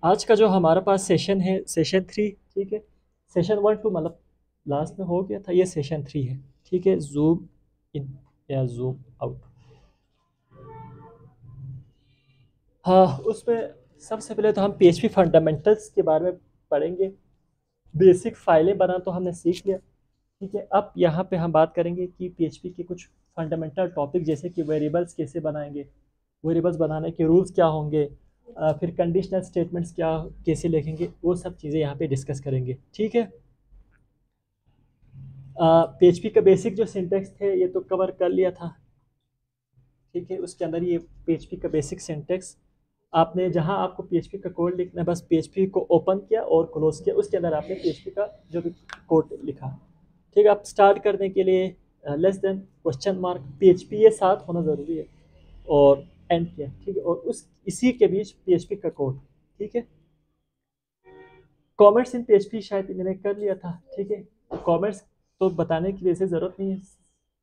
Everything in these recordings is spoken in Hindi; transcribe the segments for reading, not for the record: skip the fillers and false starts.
आज का जो हमारे पास सेशन है सेशन 3, ठीक है। सेशन 1 2 मतलब लास्ट में हो गया था, ये सेशन 3 है, ठीक है। जूम इन या जूम आउट। हाँ, उसमें सबसे पहले तो हम पीएचपी फंडामेंटल्स के बारे में पढ़ेंगे। बेसिक फाइलें बनाना तो हमने सीख लिया, ठीक है। अब यहाँ पे हम बात करेंगे कि पीएचपी के कुछ फंडामेंटल टॉपिक, जैसे कि वेरिएबल्स कैसे बनाएंगे, वेरिएबल्स बनाने के रूल्स क्या होंगे, फिर कंडीशनल स्टेटमेंट्स क्या कैसे लिखेंगे, वो सब चीज़ें यहाँ पे डिस्कस करेंगे, ठीक है। पीएचपी का बेसिक जो सिंटेक्स थे ये तो कवर कर लिया था, ठीक है। उसके अंदर ये पीएचपी का बेसिक सिंटेक्स, आपने जहाँ आपको पीएचपी का कोड लिखना है बस पीएचपी को ओपन किया और क्लोज किया, उसके अंदर आपने पीएचपी का जो भी कोड लिखा, ठीक है। आप स्टार्ट करने के लिए less than question mark PHP ये साथ होना ज़रूरी है, और एंड किया, ठीक है। और उस इसी के बीच पीएचपी का कोड, ठीक है। कमेंट्स इन पीएचपी शायद मैंने कर लिया था, ठीक है। कमेंट्स तो बताने की वैसे ज़रूरत नहीं है,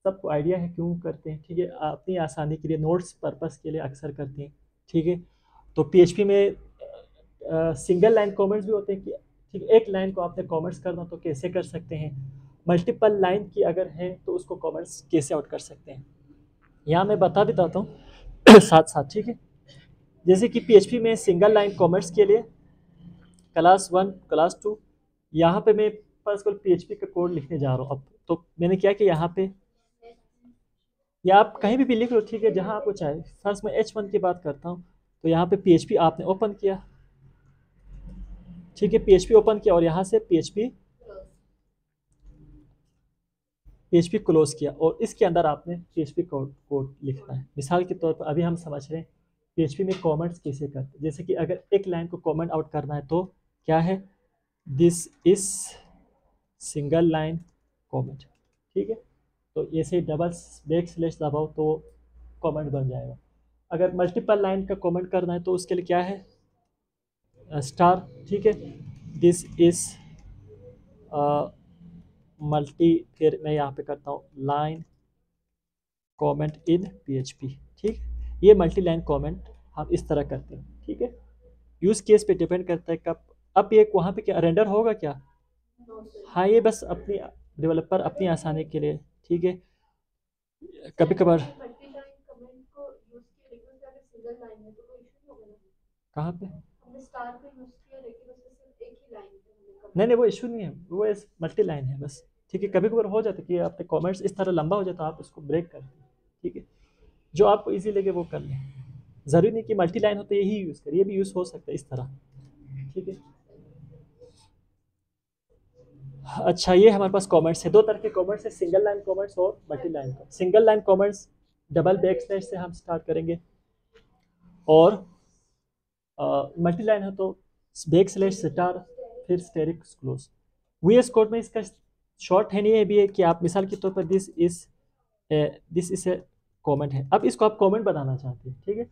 सबको आइडिया है क्यों करते हैं, ठीक है। अपनी आसानी के लिए, नोट्स पर्पस के लिए अक्सर करते हैं, ठीक है। तो पीएचपी में सिंगल लाइन कमेंट्स भी होते हैं कि ठीक है, एक लाइन को आपने कमेंट्स करना तो कैसे कर सकते हैं, मल्टीपल लाइन की अगर है तो उसको कमेंट्स कैसे आउट कर सकते हैं, यहाँ मैं बता भी देता हूँ साथ साथ, ठीक है। जैसे कि पीएचपी में सिंगल लाइन कमेंट्स के लिए क्लास 1 क्लास 2, यहाँ पे मैं फर्स्ट पीएचपी का कोड लिखने जा रहा हूँ। अब तो मैंने क्या कि यहाँ पे, या आप कहीं भी लिख लो, ठीक है, जहाँ आपको चाहे। फर्स्ट मैं H1 की बात करता हूँ, तो यहाँ पे पीएचपी आपने ओपन किया, ठीक है। पीएचपी ओपन किया और यहाँ से पीएचपी पीएचपी क्लोज किया, और इसके अंदर आपने पीएचपी कोड कोड लिखना है। मिसाल के तौर पर अभी हम समझ रहे हैं पीएचपी में कमेंट्स कैसे करते हैं। जैसे कि अगर एक लाइन को कमेंट आउट करना है तो क्या है, this is single line comment, ठीक है। तो ऐसे डबल बैक स्लैश दबाओ तो कमेंट बन जाएगा। अगर मल्टीपल लाइन का कमेंट करना है तो उसके लिए क्या है, स्टार, ठीक है। दिस इज मल्टी, फिर मैं यहाँ पे करता हूँ लाइन कमेंट इन पीएचपी, ठीक। ये मल्टी लाइन कमेंट हम इस तरह करते हैं, ठीक है। यूज केस पे डिपेंड करता है कब। अब ये वहाँ पे क्या रेंडर होगा क्या, हाँ, ये बस अपनी डेवलपर अपनी आसानी के लिए, ठीक है। कभी कभार कहाँ पे, नहीं नहीं, वो इशू नहीं है, वो मल्टी लाइन है बस, ठीक है। कभी कभार हो जाता है कि आपके कमेंट्स इस तरह लंबा हो जाता है, आप इसको ब्रेक कर दें, ठीक है। जो आपको इजी लगे वो कर लें, ज़रूरी नहीं कि मल्टी लाइन हो तो यही यूज़ करिए, ये भी यूज़ हो सकता है इस तरह, ठीक है। अच्छा, ये हमारे पास कमेंट्स है, दो तरह के कमेंट्स है, सिंगल लाइन कमेंट्स और multi line. Single line comments double back slash से हम स्टार्ट करेंगे, और मल्टी लाइन है तो बैक स्लैश स्टार फिर स्टेरिक क्लोज। वीएस कोड में इसका शॉर्ट हैंड ये भी है कि आप मिसाल के तौर पर दिस इज ए कमेंट है, अब इसको आप कमेंट बनाना चाहते हैं, ठीक है।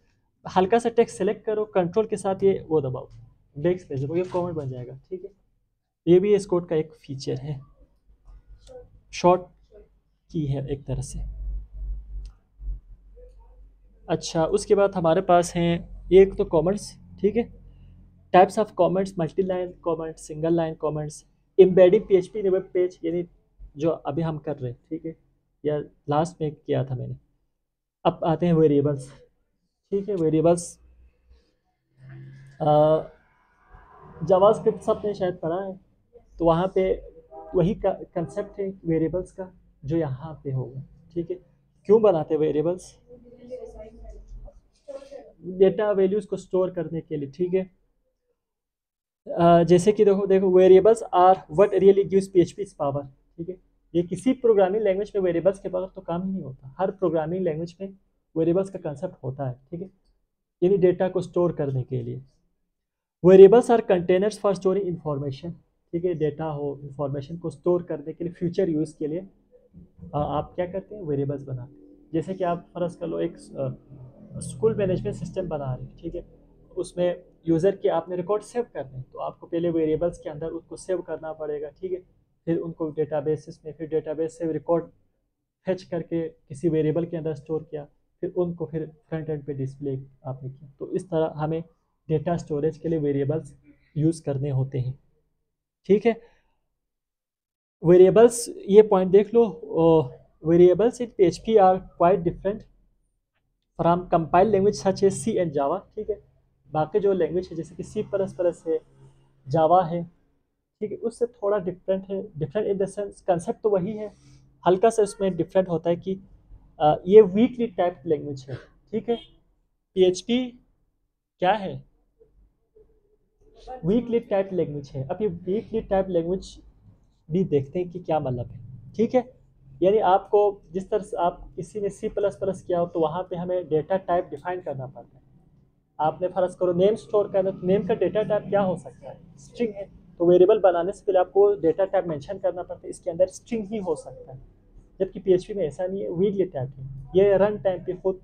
हल्का सा टेक्स्ट सेलेक्ट करो, कंट्रोल के साथ ये वो दबाओ, बैक स्लैश दबाओ, ये कमेंट बन जाएगा, ठीक है। ये भी इस कोड का एक फीचर है, शॉर्ट की है एक तरह से। अच्छा, उसके बाद हमारे पास हैं एक तो कमेंट्स, ठीक है। Types of comments, multi line comments, single line comments, embedding PHP in web page, यानी जो अभी हम कर रहे हैं, ठीक है, या लास्ट में किया था मैंने। अब आते हैं वेरिएबल्स, ठीक है। वेरिएबल्स जावास्क्रिप्ट सबने शायद पढ़ा है, तो वहाँ पे वही का कंसेप्ट है वेरिएबल्स का जो यहाँ पे होगा, ठीक है। क्यों बनाते हैं वेरिएबल्स, डेटा वैल्यूज़ को स्टोर करने के लिए, ठीक है। जैसे कि देखो देखो, variables are what really gives PHP its power, ठीक है। ये किसी प्रोग्रामिंग लैंग्वेज में वेरिएबल्स के बगैर तो काम ही नहीं होता, हर प्रोग्रामिंग लैंग्वेज में वेरिएबल्स का कंसेप्ट होता है, ठीक है। यानी डेटा को स्टोर करने के लिए variables are containers for storing information, ठीक है। डेटा हो, इंफॉर्मेशन को स्टोर करने के लिए, फ्यूचर यूज़ के लिए आप क्या करते हैं, वेरिएबल्स बनाते हैं। जैसे कि आप फर्ज कर लो एक स्कूल मैनेजमेंट सिस्टम बना रहे हैं, ठीक है। उसमें यूज़र के आपने रिकॉर्ड सेव करने हैं, तो आपको पहले वेरिएबल्स के अंदर उसको सेव करना पड़ेगा, ठीक है। फिर उनको डेटाबेसिस में, फिर डेटाबेस से रिकॉर्ड फेच करके किसी वेरिएबल के अंदर स्टोर किया, फिर उनको फिर फ्रंट एंड पे डिस्प्ले आपने किया। तो इस तरह हमें डेटा स्टोरेज के लिए वेरिएबल्स यूज़ करने होते हैं। ठीक है, वेरिएबल्स, ये पॉइंट देख लो, variables in PHP are quite different from compile language such as C and Java. ठीक है, बाकी जो लैंग्वेज है जैसे कि C++ है, जावा है, ठीक है, उससे थोड़ा डिफरेंट है। Different in the sense concept तो वही है, हल्का सा उसमें डिफरेंट होता है कि ये वीकली टाइप लैंग्वेज है। ठीक है, PHP क्या है, वीकली टाइप लैंग्वेज है। अब ये वीकली टाइप लैंग्वेज भी देखते हैं कि क्या मतलब है। ठीक है, यानी आपको जिस तरह से आप किसी ने C++ किया हो तो वहाँ पे हमें डेटा टाइप डिफाइन करना पड़ता है। आपने फर्ज करो नेम स्टोर करना, तो नेम का डेटा टाइप क्या हो सकता है, स्ट्रिंग है। तो वेरिएबल बनाने से पहले आपको डेटा टाइप मेंशन करना पड़ता है, इसके अंदर स्ट्रिंग ही हो सकता है। जबकि PHP में ऐसा नहीं है, वीकली टाइप है। ये रन टाइम पे खुद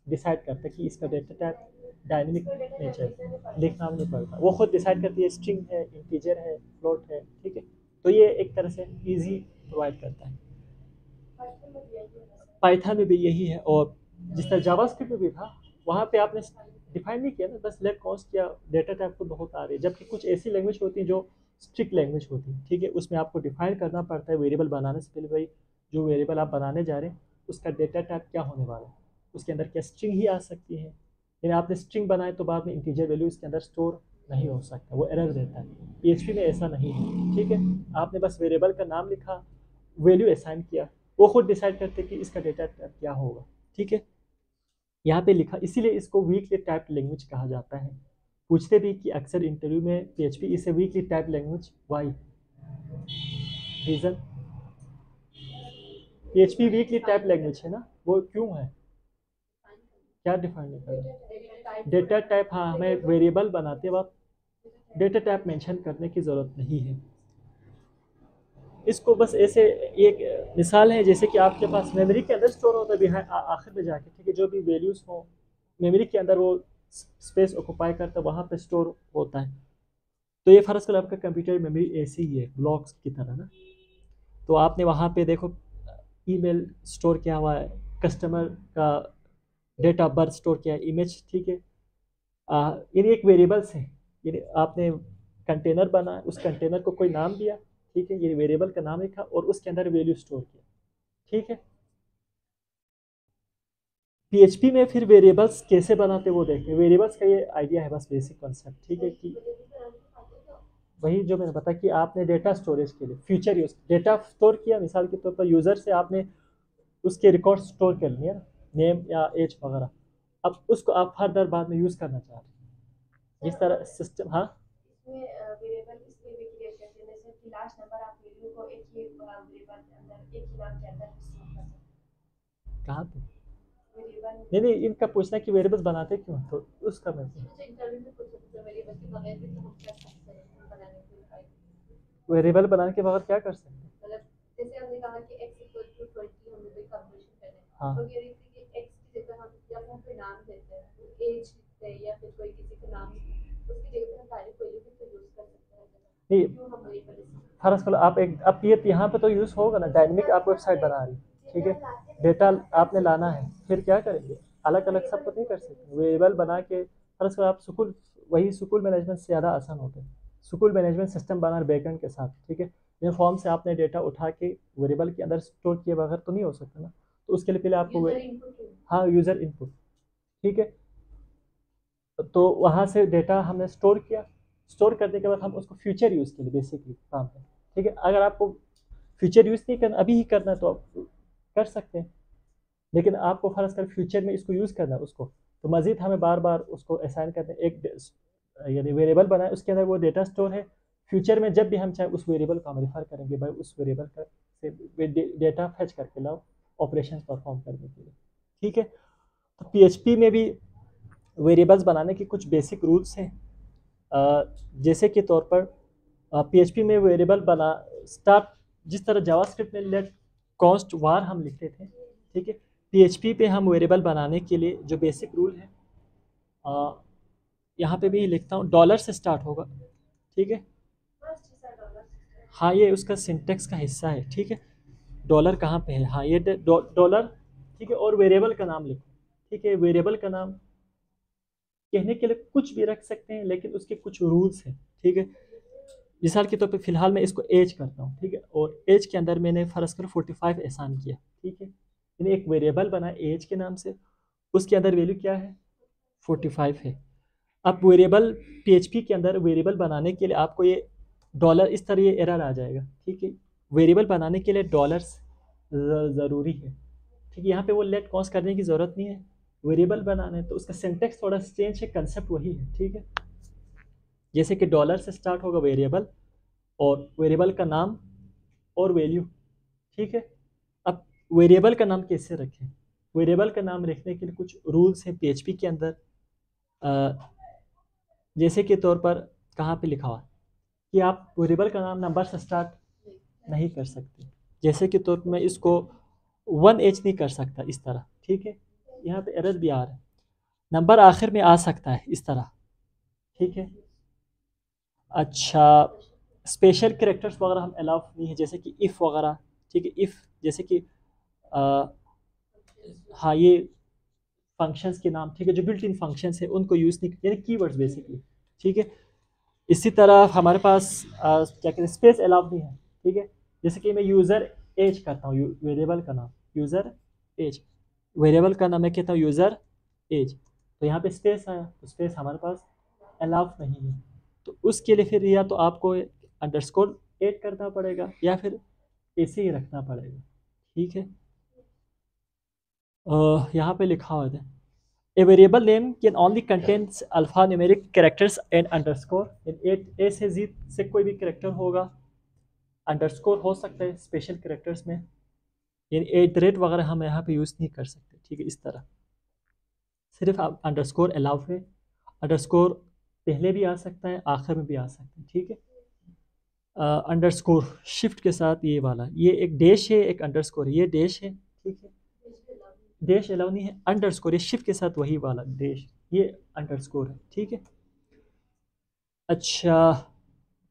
डिसाइड करता है कि इसका डेटा टाइप डायनेमिक नेचर, लिखना नहीं पड़ता, वो खुद डिसाइड करती है स्ट्रिंग है, इंटीजर है, फ्लोट है। ठीक है, तो ये एक तरह से इजी प्रोवाइड करता है। पाइथन में भी यही है, और जिस तरह जावास्क्रिप्ट में भी था, वहाँ पे आपने डिफाइन नहीं किया ना, बस लेट कॉन्स्ट किया, डेटा टाइप तो बहुत आ रही है। जबकि कुछ ऐसी लैंग्वेज होती है जो स्ट्रिक्ट लैंग्वेज होती है। ठीक है, उसमें आपको डिफाइन करना पड़ता है वेरिएबल बनाने से पहले, भाई जो वेरिएबल आप बनाने जा रहे हैं उसका डेटा टाइप क्या होने वाला है, उसके अंदर क्या स्ट्रिंग ही आ सकती है। यानी आपने स्ट्रिंग बनाए तो बाद में इंटीजर वैल्यू इसके अंदर स्टोर नहीं हो सकता, वो एरर देता है। PHP में ऐसा नहीं है। ठीक है, आपने बस वेरिएबल का नाम लिखा, वैल्यू असाइन किया, वो खुद डिसाइड करते कि इसका डेटा टाइप क्या होगा। ठीक है, यहाँ पे लिखा, इसीलिए इसको वीकली टाइप लैंग्वेज कहा जाता है। पूछते भी कि अक्सर इंटरव्यू में PHP इसे weakly type language, why reason, PHP weakly type language है ना, वो क्यों है, क्या डिफाइन नहीं कर डेटा टाइप। हाँ, हमें वेरिएबल बनाते वक्त डेटा टाइप मेंशन करने की ज़रूरत नहीं है। इसको बस ऐसे एक मिसाल है, जैसे कि आपके पास मेमोरी के अंदर स्टोर होता है बिहाइंड आखिर में जाके। ठीक है, जो भी वैल्यूज़ हो मेमोरी के अंदर वो स्पेस ऑक्यूपाई करता है, वहाँ पे स्टोर होता है। तो ये फ़र्ज़ करो आपका कंप्यूटर मेमोरी ऐसी ही है ब्लॉक्स की तरह ना, तो आपने वहाँ पे देखो ईमेल स्टोर किया हुआ है, कस्टमर का डेट ऑफ बर्थ स्टोर किया है, इमेज। ठीक है, यानी एक वेरिएबल्स है, यानी आपने कंटेनर बना, उस कंटेनर को कोई नाम दिया। ठीक है, ये वेरिएबल का नाम लिखा और उसके अंदर वैल्यू स्टोर किया। ठीक है, PHP में फिर वेरिएबल्स कैसे बनाते वो देखते हैं। वेरिएबल्स का ये आइडिया है, बस बेसिक कॉन्सेप्ट। ठीक है, कि वही जो मैंने बताया कि आपने डेटा स्टोरेज के लिए फ्यूचर यूज डेटा स्टोर किया, मिसाल के तौर पर यूज़र से आपने उसके रिकॉर्ड स्टोर कर लिया, नेम या एज वगैरह। अब उसको आप फर्दर बाद में यूज़ करना चाह रहे हैं, जिस तरह सिस्टम। हाँ, कहाँ पे, नहीं नहीं, इनका पूछना कि वेरिएबल्स बनाते क्यों हैं, तो उसका मैं वेरिएबल बनाने के बगैर क्या कर सकते हैं। हाँ, नहीं, फर्ज करो आप एक, अब ये यहाँ पे तो यूज़ होगा ना, डायनेमिक आप वेबसाइट बना रही। ठीक है, डेटा आपने लाना है, फिर क्या करेंगे, अलग अलग सब कुछ नहीं कर सकते। वेरिएबल बना के फर्ज करो आप स्कूल, वही स्कूल मैनेजमेंट से ज़्यादा आसान होता है, स्कूल मैनेजमेंट सिस्टम बना बैकएंड के साथ। ठीक है, ये फॉर्म से आपने डेटा उठा के वेरिएबल के अंदर स्टोर किए बगैर तो नहीं हो सकता ना, तो उसके लिए पहले आपको हाँ, यूज़र इनपुट। ठीक है, तो वहाँ से डेटा हमने स्टोर किया, स्टोर करने के बाद हम उसको फ्यूचर यूज़ के लिए बेसिकली काम है। ठीक है, अगर आपको फ्यूचर यूज़ नहीं करना, अभी ही करना है, तो आप कर सकते हैं। लेकिन आपको फ़र्ज़ कर फ्यूचर में इसको यूज़ करना है उसको, तो मज़ीद हमें बार बार उसको असाइन करना है, एक यानी वेरिएबल बनाए, उसके अंदर वो डेटा स्टोर है। फ्यूचर में जब भी हम चाहे उस वेरिएबल को हम रेफर करेंगे, भाई उस वेरिएबल का से डेटा फैच करके लाओ ऑपरेशन परफॉर्म करने के लिए। ठीक है, तो PHP में भी वेरिएबल्स बनाने के कुछ बेसिक रूल्स हैं। जैसे कि तौर पर PHP में वेरिएबल बना स्टार्ट, जिस तरह जावास्क्रिप्ट में लेट कॉन्स्ट वार हम लिखते थे। ठीक है, PHP पे हम वेरिएबल बनाने के लिए जो बेसिक रूल है, यहाँ पे भी लिखता हूँ, डॉलर से स्टार्ट होगा। ठीक है, हाँ, ये उसका सिंटेक्स का हिस्सा है। ठीक है, डॉलर कहाँ पे है, हाँ ये डॉलर। ठीक है, और वेरिएबल का नाम लिखो। ठीक है, वेरिएबल का नाम कहने के लिए कुछ भी रख सकते हैं, लेकिन उसके कुछ रूल्स हैं, ठीक है। मिसाल के तौर पे फिलहाल मैं इसको एज करता हूँ, ठीक है, और एज के अंदर मैंने फ़र्ज़ करो 45 एहसान किया, ठीक है। मैंने एक वेरिएबल बना एज के नाम से, उसके अंदर वैल्यू क्या है, 45 है। अब वेरिएबल पीएचपी के अंदर वेरिएबल बनाने के लिए आपको ये डॉलर, इस तरह ये एरर आ जाएगा, ठीक है। वेरिएबल बनाने के लिए डॉलर्स ज़रूरी है, ठीक है। यहाँ पे वो लेट कॉस्ट करने की ज़रूरत नहीं है, वेरिएबल बनाना है तो उसका सिंटेक्स थोड़ा सा चेंज है, कंसेप्ट वही है, ठीक है। जैसे कि डॉलर से स्टार्ट होगा वेरिएबल, और वेरिएबल का नाम और वैल्यू, ठीक है। अब वेरिएबल का नाम कैसे रखें, वेरिएबल का नाम रखने के लिए कुछ रूल्स हैं पीएचपी के अंदर। जैसे के तौर पर कहाँ पे लिखा हुआ कि आप वेरिएबल का नाम नंबर से स्टार्ट नहीं कर सकते। जैसे कि तौर पर मैं इसको 1H नहीं कर सकता इस तरह, ठीक है। यहाँ पे एरर भी आ रहा है, नंबर आखिर में आ सकता है इस तरह, ठीक है। अच्छा, स्पेशल कैरेक्टर्स वगैरह हम अलाउ नहीं है, जैसे कि इफ़ वगैरह, ठीक है। इफ़ जैसे कि हाँ, ये फंक्शंस के नाम, ठीक है, जो बिल्ट इन फंक्शंस है उनको यूज़ नहीं, यानी कीवर्ड्स बेसिकली, ठीक है। इसी तरह हमारे पास क्या कहते हैं, स्पेस अलाउ नहीं है, ठीक है। जैसे कि मैं यूज़र एज करता हूँ, वेरिएबल का नाम यूज़र एज, वेरिएबल का नाम मैं कहता हूँ यूज़र एज, तो यहाँ पे स्पेस आया, तो स्पेस हमारे पास अलाउ नहीं है। तो उसके लिए फिर या तो आपको अंडरस्कोर ऐड करना पड़ेगा या फिर ऐसे ही रखना पड़ेगा, ठीक है। यहाँ पे लिखा हुआ है A variable name can only contains alphanumeric characters and underscore। A से Z से कोई भी करेक्टर होगा, अंडरस्कोर हो सकता है स्पेशल करेक्टर्स में, यानी एट द रेट वगैरह हम यहाँ पे यूज़ नहीं कर सकते, ठीक है। इस तरह सिर्फ आप अंडरस्कोर अलाउ है, अंडरस्कोर पहले भी आ सकता है आखिर में भी आ सकता है, ठीक है। अंडरस्कोर शिफ्ट के साथ ये वाला, ये एक डैश है एक अंडरस्कोर, ये डैश है, ठीक है। डैश अलाउ नहीं है, अंडरस्कोर ये शिफ्ट के साथ वही वाला डैश, ये अंडरस्कोर है, ठीक है। अच्छा,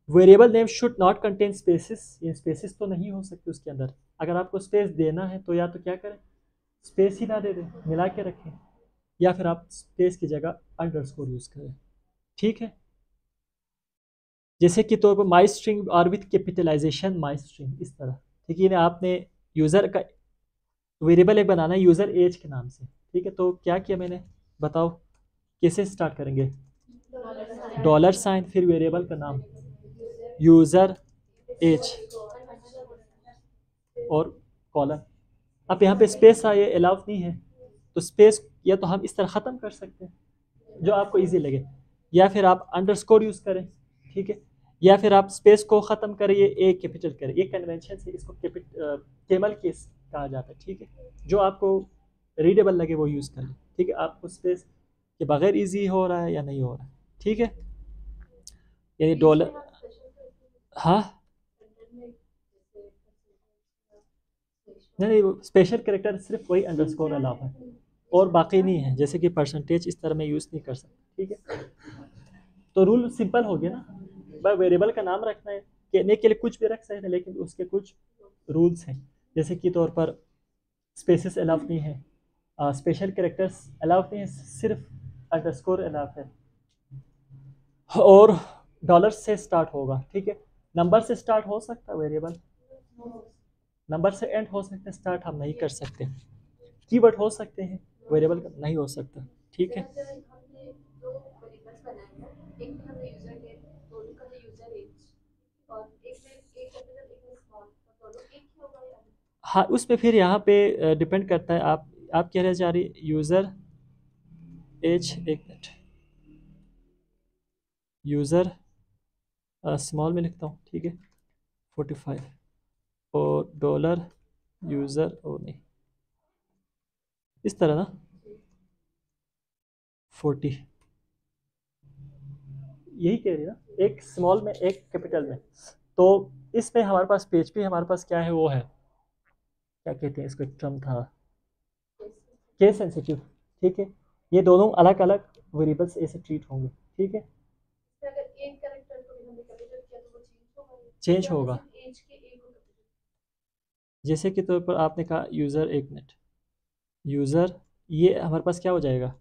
variable name should not contain spaces, ये स्पेसिस तो नहीं हो सकते उसके अंदर। अगर आपको स्पेस देना है तो या तो क्या करें, स्पेस ही ना दे दें, मिला के रखें, या फिर आप स्पेस की जगह अंडरस्कोर यूज़ करें, ठीक है। जैसे कि तौर पर माई स्ट्रिंग और विथ कैपिटलाइजेशन माई स्ट्रिंग, इस तरह, ठीक है। आपने यूज़र का वेरिएबल एक बनाना है यूज़र एज के नाम से, ठीक है। तो क्या किया मैंने, बताओ कैसे स्टार्ट करेंगे, डॉलर साइन फिर वेरिएबल का नाम यूज़र एज और कॉलन। अब यहाँ पे स्पेस ये अलाउ नहीं है, तो स्पेस या तो हम इस तरह ख़त्म कर सकते हैं जो आपको इजी लगे, या फिर आप अंडरस्कोर यूज़ करें, ठीक है, या फिर आप स्पेस को ख़त्म करिए, ए कैपिटल करें, ये कन्वेंशन से इसको कैमल केस कहा जाता है, ठीक है। जो आपको रीडेबल लगे वो यूज़ करें, ठीक है। आपको स्पेस के बगैर इजी हो रहा है या नहीं हो रहा है, ठीक है। यानी डॉलर, हाँ नहीं वो स्पेशल कैरेक्टर सिर्फ वही अंडरस्कोर अलावा है और बाकी नहीं है, जैसे कि परसेंटेज इस तरह में यूज़ नहीं कर सकते, ठीक है। तो रूल सिंपल हो गया ना, बस वेरिएबल का नाम रखना है, कहने के लिए कुछ भी रख सकते हैं लेकिन उसके कुछ रूल्स हैं, जैसे कि तौर पर स्पेसिस अलाउ नहीं है, स्पेशल कैरेक्टर्स अलाउ नहीं है, सिर्फ अंडरस्कोर अलाउ है, और डॉलर से स्टार्ट होगा, ठीक है। नंबर से स्टार्ट हो सकता है वेरिएबल, नंबर से एंड हो सकते हैं, स्टार्ट हम नहीं कर सकते, कीवर्ड हो सकते हैं, वेरिएबल नहीं हो सकता, ठीक है। हाँ, उसमें फिर यहाँ पे डिपेंड करता है, आप कह रहे जा रही यूज़र एज, एक मिनट, यूज़र स्मॉल में लिखता हूँ, ठीक है, 45 और डॉलर यूज़र, ओ नहीं इस तरह ना 40, यही कह रही है ना, एक स्मॉल में एक कैपिटल में। तो इसमें हमारे पास पेज पे हमारे पास क्या है, वो है क्या कहते हैं इसको, एक टर्म था केस सेंसिटिव, ठीक है। ये दोनों अलग अलग वेरिएबल्स ऐसे ट्रीट होंगे, ठीक है, चेंज होगा। जैसे कि तौर पर आपने कहा यूज़र, एक मिनट, यूज़र ये हमारे पास क्या हो जाएगा,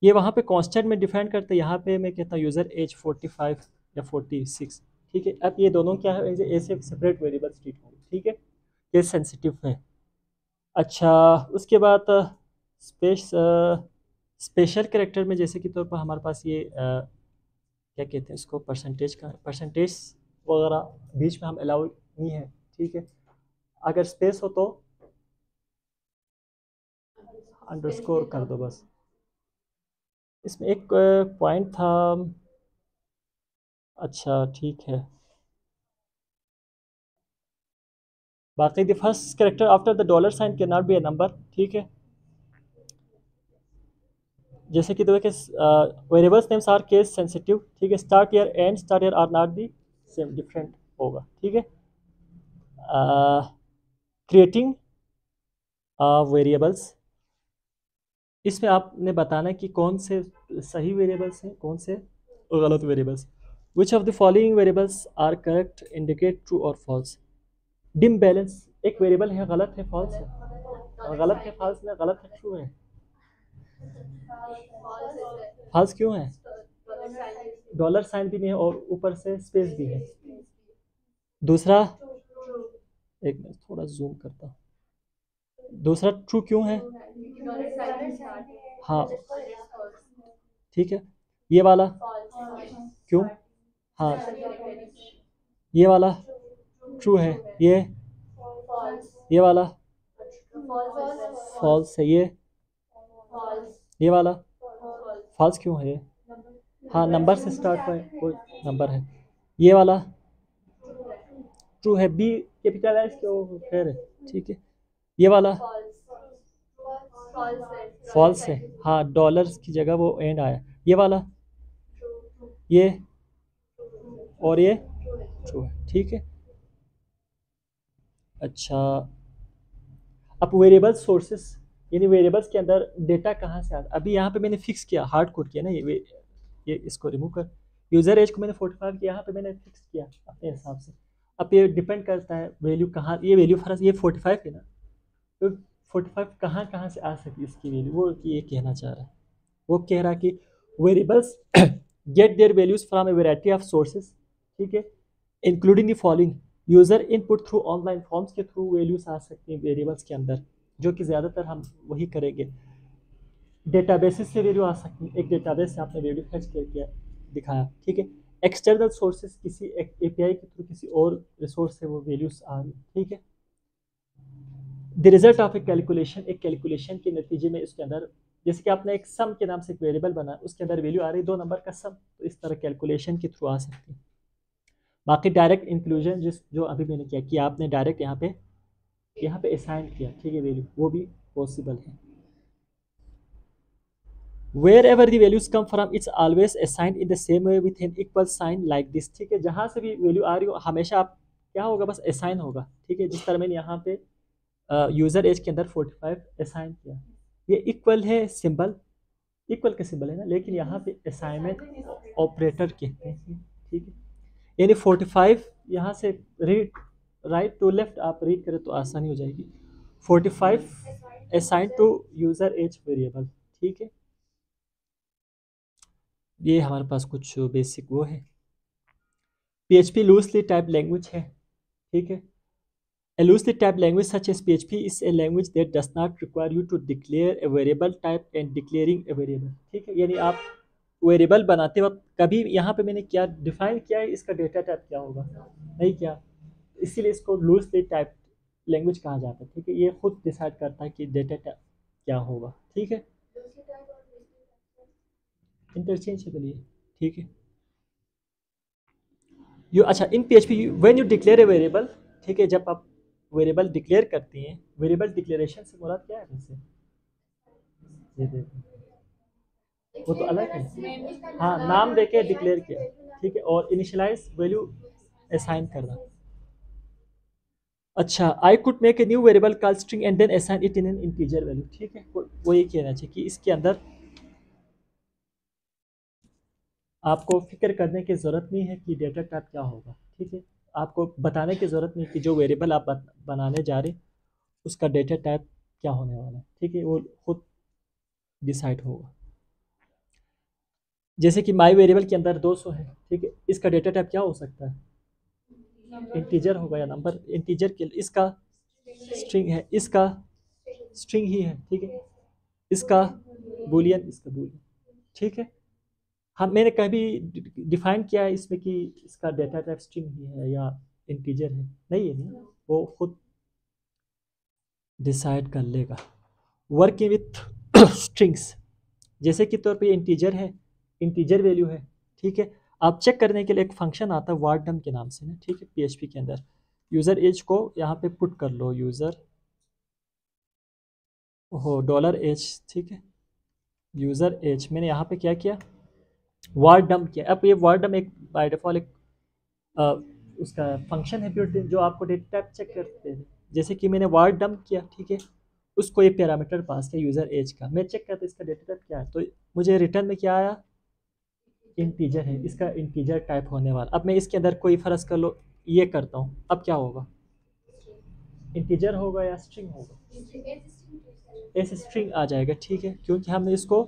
ये वहाँ पे कांस्टेंट में डिफाइन करते हैं, यहाँ पे मैं कहता हूँ यूज़र एज 45 या 46। ठीक है, अब ये दोनों क्या है, ए से सेपरेट वेरिएबल्स ट्रीट होंगे। ठीक है, ये सेंसिटिव है। अच्छा, उसके बाद स्पेस स्पेशल कैरेक्टर में जैसे कि तौर पर हमारे पास ये क्या कहते हैं उसको, परसेंटेज का, परसेंटेज वगैरह बीच में हम अलाउ नहीं है। ठीक है, अगर स्पेस हो तो अंडरस्कोर कर दो बस। इसमें एक पॉइंट था। अच्छा ठीक है, बाकी the first character after the dollar sign can not be a number. ठीक है, जैसे कि देखिए variables names are case sensitive. ठीक है, start year and start year are not the same, different होगा। ठीक है, क्रिएटिंग वेरिएबल्स, इसमें आपने बताना कि कौन से सही वेरिएबल्स हैं, कौन से गलत variables. Which of the following variables are correct, indicate true और फॉल्स। डिम बैलेंस एक वेरिएबल है, गलत है, फॉल्स है, गलत है, फॉल्स है, गलत है, ट्रू है। फॉल्स क्यों है? डॉलर साइन भी नहीं है और ऊपर से स्पेस भी है। दूसरा, एक मिनट थोड़ा जूम करता हूँ। दूसरा ट्रू क्यों है? हाँ ठीक है, ये वाला क्यों? हाँ, ये वाला ट्रू है, ये वाला फॉल्स है, ये वाला फॉल्स क्यों है? हाँ, नंबर से स्टार्ट है, कोई नंबर है। ये वाला ट्रू है, बी कैपिटलाइज क्यों, खैर है। ठीक है, ये वाला फॉल्स है। हाँ, डॉलर्स की जगह वो एंड आया। ये वाला, ये और ये ट्रू है। ठीक है, अच्छा, अब वेरिएबल सोर्सेस, यानी वेरिएबल्स के अंदर डेटा कहाँ से आता है। अभी यहाँ पे मैंने फिक्स किया, हार्ड कोड किया ना, ये इसको रिमूव कर, यूज़र एज को मैंने 45 किया, यहाँ पे मैंने फिक्स किया अपने हिसाब से। अब ये डिपेंड करता है वैल्यू कहाँ, ये वैल्यू फर्स्ट ये 45 है ना, तो 45 कहाँ कहाँ से आ सकती है इसकी वैल्यू, वो ये कहना चाह रहा है। वो कह रहा है कि variables get their values from a variety of sources. ठीक है, including the following, user input through online forms के थ्रू वैल्यूज आ सकती हैं वेरिएबल्स के अंदर, जो कि ज़्यादातर हम वही करेंगे। डेटाबेसेस से वैल्यू आ सकती है, एक डेटाबेस से आपने वैल्यू फैच किया दिखाया। ठीक है, एक्सटर्नल सोर्सेज, किसी एपीआई के थ्रू किसी और रिसोर्स से वो वैल्यूज आ रही। ठीक है, the result of A calculation, एक कैलकुलेशन के नतीजे में इसके अंदर, जैसे कि आपने एक सम के नाम से एक वेरिएबल बना, उसके अंदर वैल्यू आ रही है 2 नंबर का सम, तो इस तरह कैलकुलेशन के थ्रू आ सकती है। बाकी डायरेक्ट इंक्लूजन, जो अभी मैंने किया कि आपने डायरेक्ट यहाँ पे असाइन किया, ठीक है, वैल्यू, वो भी पॉसिबल है। Wherever the values come from it's always assigned in the same way with an equal sign like this. ठीक है, जहाँ से भी वैल्यू आ रही हो हमेशा आप क्या होगा, बस असाइन होगा। ठीक है, जिस तरह मैंने यहाँ पे यूज़र एज के अंदर 45 असाइन किया, ये इक्वल है सिंबल, इक्वल का सिंबल है ना, लेकिन यहाँ पे असाइनमेंट ऑपरेटर कहते हैं। ठीक है, यानी 45 यहाँ से रीड, राइट टू लेफ्ट आप रीड करें तो आसानी हो जाएगी। 45 assign to user as variable. ठीक है, ये हमारे पास कुछ बेसिक वो है। PHP लूजली टाइप लैंग्वेज है। ठीक है, a loosely typed language such as PHP is a language that does not require you to declare a variable type and declaring a variable। ठीक है, यानी आप वेरिएबल बनाते वक्त कभी यहाँ पे मैंने क्या डिफाइन किया है, इसका डेटा टाइप क्या होगा, नहीं क्या, इसीलिए इसको लूजली टाइप लैंग्वेज कहा जाता है। ठीक है, ये खुद डिसाइड करता है कि डेटा टाइप क्या होगा। ठीक है, इंटरचेंजेबल है। ठीक है, यू, अच्छा, इन PHP when you declare a variable, ठीक है, जब आप वेरिएबल डिक्लेयर करती हैं, वेरिएबल डिक्लेरेशन से मुराद क्या है वैसे, ये देखो, वो तो अलग है। हाँ, नाम देके डिक्लेयर किया। ठीक है, और इनिशियलाइज वैल्यू असाइन करना। अच्छा, I could make a new variable call string and then assign it in an integer value. ठीक है, वो ये कहना चाहिए कि इसके अंदर आपको फिक्र करने की ज़रूरत नहीं है कि डेटा टाइप क्या होगा। ठीक है, आपको बताने की ज़रूरत नहीं कि जो वेरिएबल आप बनाने जा रहे उसका डेटा टाइप क्या होने वाला है। ठीक है, वो खुद डिसाइड होगा। जैसे कि माई वेरिएबल के अंदर 200 है, ठीक है, इसका डेटा टाइप क्या हो सकता है, इंटीजर होगा या नंबर, इंटीजर के इसका स्ट्रिंग है, इसका स्ट्रिंग ही है, ठीक है, इसका बूलियन, इसका बूलियन, ठीक है। हम मैंने कभी डिफाइन किया है इसमें कि इसका डेटा टाइप स्ट्रिंग ही है या इंटीजर है, नहीं है, नहीं, वो खुद डिसाइड कर लेगा। वर्किंग विथ स्ट्रिंग्स, जैसे कि तौर पे इंटीजर है, इंटीजर वैल्यू है, ठीक है। आप चेक करने के लिए एक फंक्शन आता है वार्डम के नाम से ना, ठीक है, पीएचपी के अंदर। यूज़र एज को यहाँ पे पुट कर लो, यूज़र हो $h, ठीक है, यूज़र एज मैंने यहाँ पे क्या किया, वार्डम किया। अब ये वार्डम एक बाय डिफॉल्ट एक अ, उसका फंक्शन है built in, जो आपको डेटा टाइप चेक करते हैं। जैसे कि मैंने वार्डम किया, ठीक है, उसको ये पैरामीटर पास किया यूज़र एज का, मैं चेक करता इसका डेटा टाइप क्या है, तो मुझे रिटर्न में क्या आया, इंटीजर है, इसका इंटीजर टाइप होने वाला। अब मैं इसके अंदर कोई फर्ज कर लो ये करता हूँ, अब क्या होगा, इंटीजर होगा या स्ट्रिंग होगा, ऐसे स्ट्रिंग आ जाएगा, ठीक है, क्योंकि हमने इसको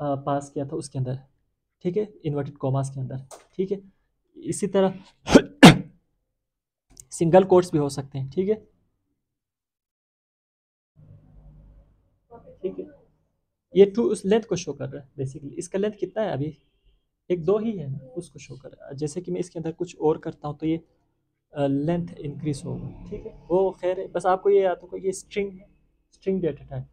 पास किया था उसके अंदर, ठीक है, इन्वर्टेड कॉमास के अंदर, ठीक है। इसी तरह सिंगल कोट्स भी हो सकते हैं, ठीक है, ठीक है। ये टू उस लेंथ को शो कर रहा है, बेसिकली इसका लेंथ कितना है अभी, एक दो ही है ना, उसको शो कर रहा है। जैसे कि मैं इसके अंदर कुछ और करता हूँ तो ये लेंथ इंक्रीज होगा, ठीक है, वो खैर है, बस आपको ये याद होगा ये स्ट्रिंग है, स्ट्रिंग डेटा टाइप।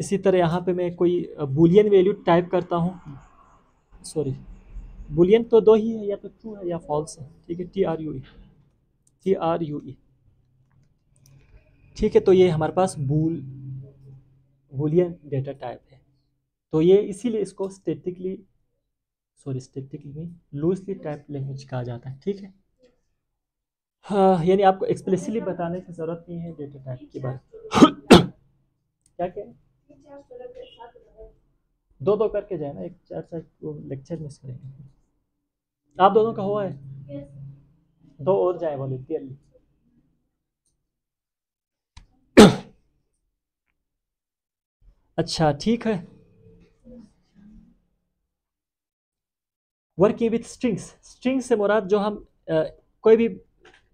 इसी तरह यहाँ पे मैं कोई बूलियन वैल्यू टाइप करता हूँ, सॉरी, बूलियन तो दो ही है, या तो ट्रू है या फॉल्स है, ठीक है, TRUE, ठीक है। तो ये हमारे पास बूलियन डेटा टाइप है, तो ये इसीलिए इसको स्टैटिकली नहीं, लूजली टाइप लैंग्वेज कहा जाता है, ठीक है। हाँ, यानी आपको एक्सप्लिसिटली बताने की ज़रूरत नहीं है डेटा टाइप के बारे में। क्या क्या दो दो करके जाए ना, एक चार चार लेक्चर मिस करेंगे। आप दोनों का हुआ है, दो और जाए वॉलंटियरली। अच्छा ठीक है। वर्किंग विथ स्ट्रिंग्स, स्ट्रिंग से मुराद जो हम कोई भी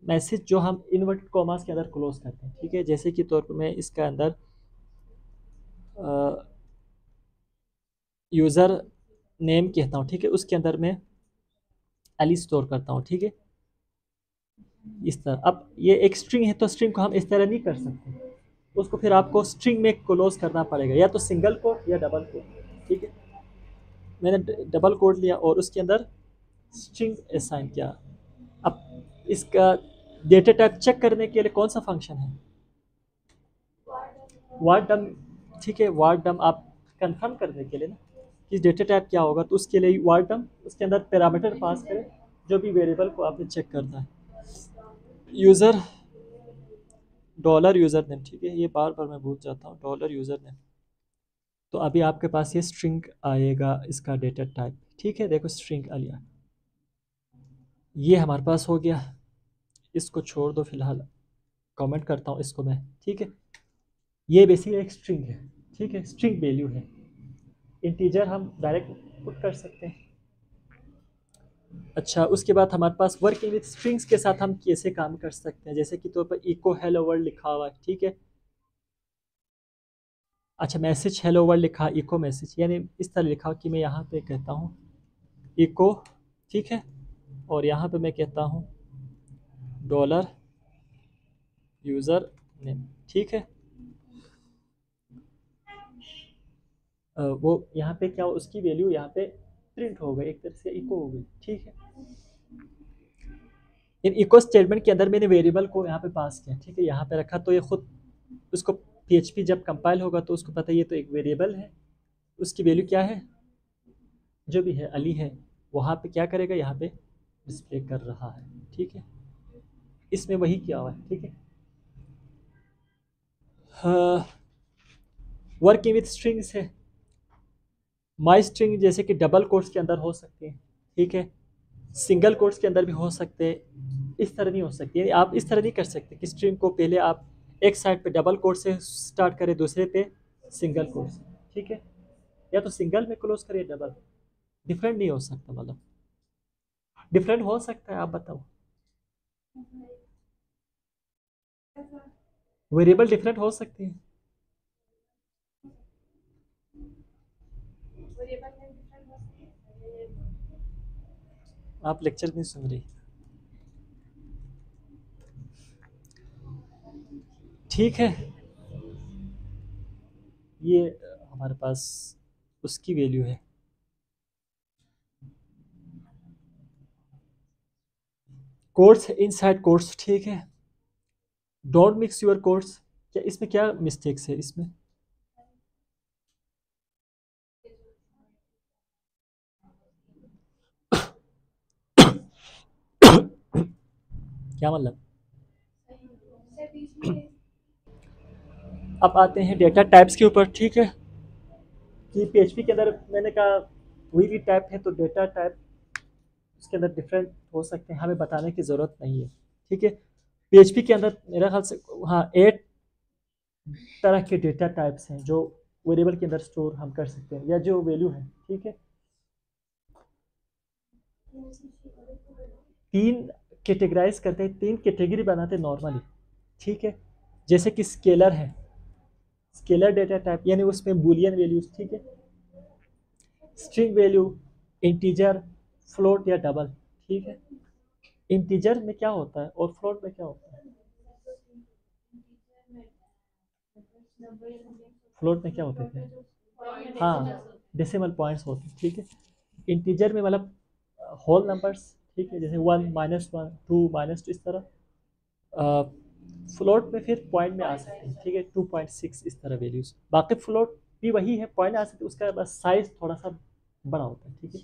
मैसेज जो हम इन्वर्टेड कॉमास के अंदर क्लोज करते हैं, ठीक है, जैसे कि तौर पर मैं इसका अंदर यूज़र नेम कहता हूँ, ठीक है, उसके अंदर मैं एली स्टोर करता हूँ, ठीक है, इस तरह। अब ये एक स्ट्रिंग है तो स्ट्रिंग को हम इस तरह नहीं कर सकते, उसको फिर आपको स्ट्रिंग में क्लोज करना पड़ेगा, या तो सिंगल कोट या डबल कोट, ठीक है। मैंने डबल कोट लिया और उसके अंदर स्ट्रिंग असाइन किया। अब इसका डेटा टाइप चेक करने के लिए कौन सा फंक्शन है, वार्डम, ठीक है, वार्डम आप कंफर्म करने के लिए ना कि डेटा टाइप क्या होगा, तो उसके लिए वार्डम उसके अंदर पैरामीटर पास करें, जो भी वेरिएबल को आपने चेक करना है, यूज़र $यूज़र नेम, ठीक है, ये बार बार मैं भूल जाता हूँ, $यूज़र नेम। तो अभी आपके पास ये स्ट्रिंग आएगा, इसका डेटा टाइप, ठीक है, देखो स्ट्रिंग आ लिया, ये हमारे पास हो गया। इसको छोड़ दो फिलहाल, कमेंट करता हूँ इसको मैं, ठीक है। ये बेसिकली एक स्ट्रिंग है, ठीक है, स्ट्रिंग वैल्यू है, इंटीजर हम डायरेक्ट पुट कर सकते हैं। अच्छा, उसके बाद हमारे पास वर्किंग विद स्ट्रिंग्स के साथ हम कैसे काम कर सकते हैं, जैसे कि तौर पर इको हेलो वर्ल्ड लिखा हुआ है, ठीक है। अच्छा, मैसेज हेलो वर्ल्ड लिखा, इको मैसेज, यानी इस तरह लिखा कि मैं यहाँ पे कहता हूँ इको, ठीक है, और यहाँ पे मैं कहता हूँ $यूज़र नेम, ठीक है। वो यहाँ पे क्या उसकी वैल्यू यहाँ पे प्रिंट हो गई, एक तरह से इको हो गई, ठीक है। इन इको स्टेटमेंट के अंदर मैंने वेरिएबल को यहाँ पे पास किया, ठीक है, यहाँ पे रखा, तो ये खुद उसको पीएचपी जब कंपाइल होगा तो उसको पता है ये तो एक वेरिएबल है, उसकी वैल्यू क्या है, जो भी है अली है, वहाँ पे क्या करेगा, यहाँ पे डिस्प्ले कर रहा है, ठीक है, इसमें वही किया हुआ है, ठीक है। वर्किंग विथ स्ट्रिंग्स है, माई स्ट्रिंग जैसे कि डबल कोट्स के अंदर हो सकते हैं, ठीक है, सिंगल कोट्स के अंदर भी हो सकते हैं, इस तरह नहीं हो सकती, यानी आप इस तरह नहीं कर सकते कि स्ट्रिंग को पहले आप एक साइड पे डबल कोट से स्टार्ट करें, दूसरे पे सिंगल कोट से, ठीक है, या तो सिंगल में क्लोज करिए डबल, डिफरेंट नहीं हो सकता, मतलब डिफरेंट हो सकता है, आप बताओ। वेरिएबल डिफरेंट हो सकते हैं। आप लेक्चर नहीं सुन रही। ठीक है, ये हमारे पास उसकी वैल्यू है। कोर्स इनसाइड कोर्स, ठीक है। डोंट मिक्स योर कोर्स, क्या इसमें क्या मिस्टेक्स है इसमें? क्या मतलब? अब आते हैं डेटा टाइप्स के ऊपर, ठीक है। कि पीएचपी के अंदर मैंने कहा कोई भी टाइप है तो डेटा टाइप उसके अंदर डिफरेंट हो सकते हैं, हमें बताने की ज़रूरत नहीं है, ठीक है। पीएचपी के अंदर मेरा ख्याल से हाँ 8 तरह के डेटा टाइप्स हैं जो वेरिएबल के अंदर स्टोर हम कर सकते हैं, या जो वैल्यू है, ठीक है। 3 कैटेगराइज करते हैं, 3 कैटेगरी बनाते हैं नॉर्मली, ठीक है। जैसे कि स्केलर है, स्केलर डेटा टाइप यानी उसमें बूलियन वैल्यूज, ठीक है। स्ट्रिंग वैल्यू, इंटीजर, फ्लोट या डबल, ठीक है। इंटीजर में क्या होता है और फ्लोट में क्या होता है? फ्लोट में क्या होते थे? हाँ, डेसिमल पॉइंट्स होते हैं, ठीक है। इंटीजर में मतलब होल नंबर्स, ठीक है, जैसे 1 -1 2 -2 इस तरह। फ्लोट में फिर पॉइंट में आ सकते हैं, ठीक है, 2.6 इस तरह वैल्यूज। बाकी फ्लोट भी वही है, पॉइंट आ सकते हैं, उसका बस साइज थोड़ा सा बड़ा होता है, ठीक है।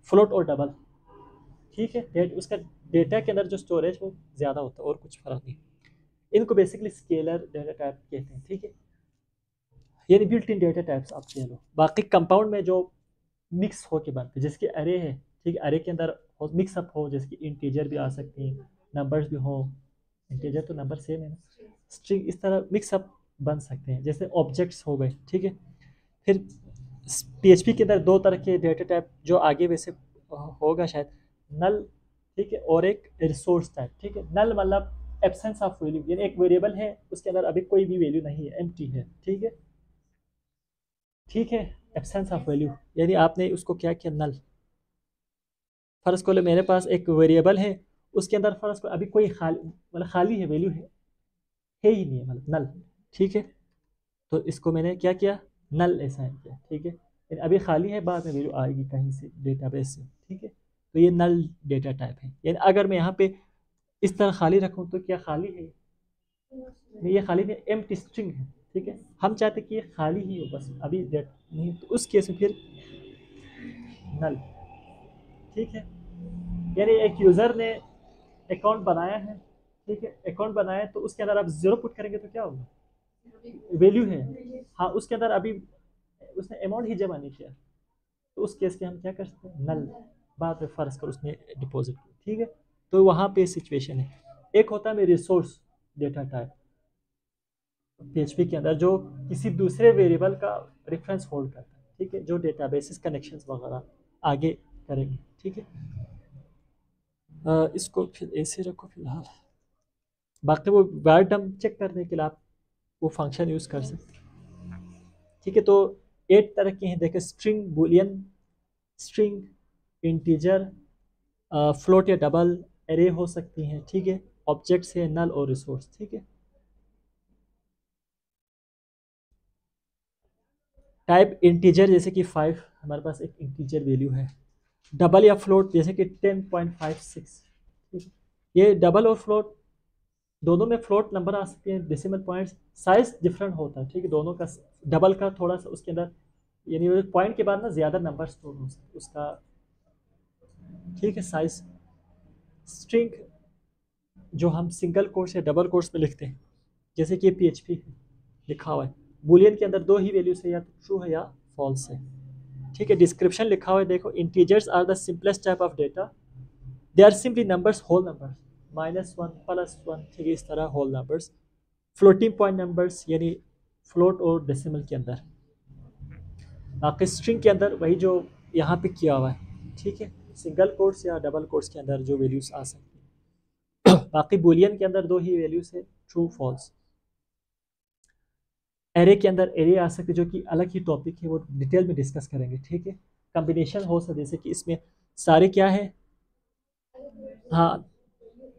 फ्लोट और डबल, ठीक है, उसका डेटा के अंदर जो स्टोरेज वो ज़्यादा होता है और कुछ फर्क नहीं। इनको बेसिकली स्केलर डेटा टाइप कहते हैं, ठीक है। यानी बिल्ट इन डेटा टाइप्स आप कह लो। बाकी कंपाउंड में जो मिक्स होके बनते हैं, जैसे कि अरे है, ठीक है, अरे के अंदर मिक्सअप हो, जैसे कि इंटीजर भी आ सकती हैं, नंबर्स भी हो, इंटीजर तो नंबर सेम है ना, स्ट्रिंग, इस तरह मिक्सअप बन सकते हैं, जैसे ऑब्जेक्ट्स हो गए, ठीक है। फिर पीएचपी के अंदर 2 तरह के डेटा टाइप जो आगे वैसे होगा शायद, नल, ठीक है, और एक रिसोर्स टाइप, ठीक है। नल मतलब एब्सेंस ऑफ वैल्यू, यानी एक वेरिएबल है उसके अंदर अभी कोई भी वैल्यू नहीं है, एम्प्टी है, ठीक है, ठीक है। एब्सेंस ऑफ वैल्यू यानी आपने उसको क्या किया, नल। फर्ज को ले मेरे पास एक वेरिएबल है, उसके अंदर फर्ज को अभी कोई खाली मतलब खाली है, वैल्यू है ही नहीं है, मतलब नल, ठीक है। तो इसको मैंने क्या किया, नल असाइन किया, ठीक है। यानी अभी खाली है, बाद में वैल्यू आएगी कहीं से डेटाबेस से, ठीक है। तो ये नल डेटा टाइप है। यानी अगर मैं यहाँ पे इस तरह खाली रखूँ तो क्या खाली है? नहीं, ये खाली नहीं, एम्प्टी स्ट्रिंग है, ठीक है। हम चाहते कि ये खाली ही हो बस, अभी डेट नहीं, तो उस केस में फिर नल, ठीक है। यानी एक यूज़र ने अकाउंट बनाया है, ठीक है, अकाउंट बनाया है, तो उसके अंदर आप ज़ीरो पुट करेंगे तो क्या होगा, वैल्यू है। हाँ, उसके अंदर अभी उसने अमाउंट ही जमा नहीं किया, तो उस केस के हम क्या कर सकते हैं, नल, बाद में फर्ज कर उसने डिपॉजिट किया, ठीक है। तो वहाँ पे सिचुएशन है। एक होता है रिसोर्स डेटा टाइप पीएचपी के अंदर, जो किसी दूसरे वेरिएबल का रेफरेंस होल्ड करता है, ठीक है, जो डेटाबेसिस कनेक्शंस वगैरह आगे करेंगे, ठीक है। इसको फिर ऐसे रखो फिलहाल। बाकी वो वर्ड हम चेक करने के लिए आप वो फंक्शन यूज़ कर सकते हैं, ठीक है। तो 8 तरह के हैं देखे, string, Boolean, string, integer, float या डबल, एरे हो सकती हैं, ठीक है। ऑब्जेक्ट्स है, नल और रिसोर्स, ठीक है। टाइप इंटीजर जैसे कि 5 हमारे पास एक इंटीजर वैल्यू है। डबल या फ्लोट जैसे कि 10.56, ठीक है। ये डबल और फ्लोट दोनों में फ्लोट नंबर आ सकते हैं, डेसिमल पॉइंट्स, साइज डिफरेंट होता है, ठीक है, दोनों का। डबल का थोड़ा सा उसके अंदर यानी पॉइंट के बाद ना ज़्यादा नंबर स्टोर हो सकते उसका, ठीक है, साइज। स्ट्रिंग जो हम सिंगल कोर्स या डबल कोर्स में लिखते हैं, जैसे कि पीएचपी लिखा हुआ है, बुलियन के अंदर 2 ही वैल्यूज है, या तो ट्रू है या फॉल्स है, ठीक है। डिस्क्रिप्शन लिखा हुआ है, देखो, integers are the simplest type of data, they are simply numbers, whole numbers, -1 +1, ठीक है, इस तरह whole numbers. Floating point numbers यानी फ्लोट और डेसिमल के अंदर। बाकी स्ट्रिंग के अंदर वही जो यहाँ पे किया हुआ है, ठीक है, सिंगल कोट्स या डबल कोट्स के अंदर जो वैल्यूज आ सकती है। बाकी बुलियन के अंदर दो ही वैल्यूज है, ट्रू फॉल्स। एरे के अंदर एरे आ सकते जो कि अलग ही टॉपिक है, वो डिटेल में डिस्कस करेंगे, ठीक है। कॉम्बिनेशन हो सकते जैसे कि इसमें सारे क्या है, हाँ,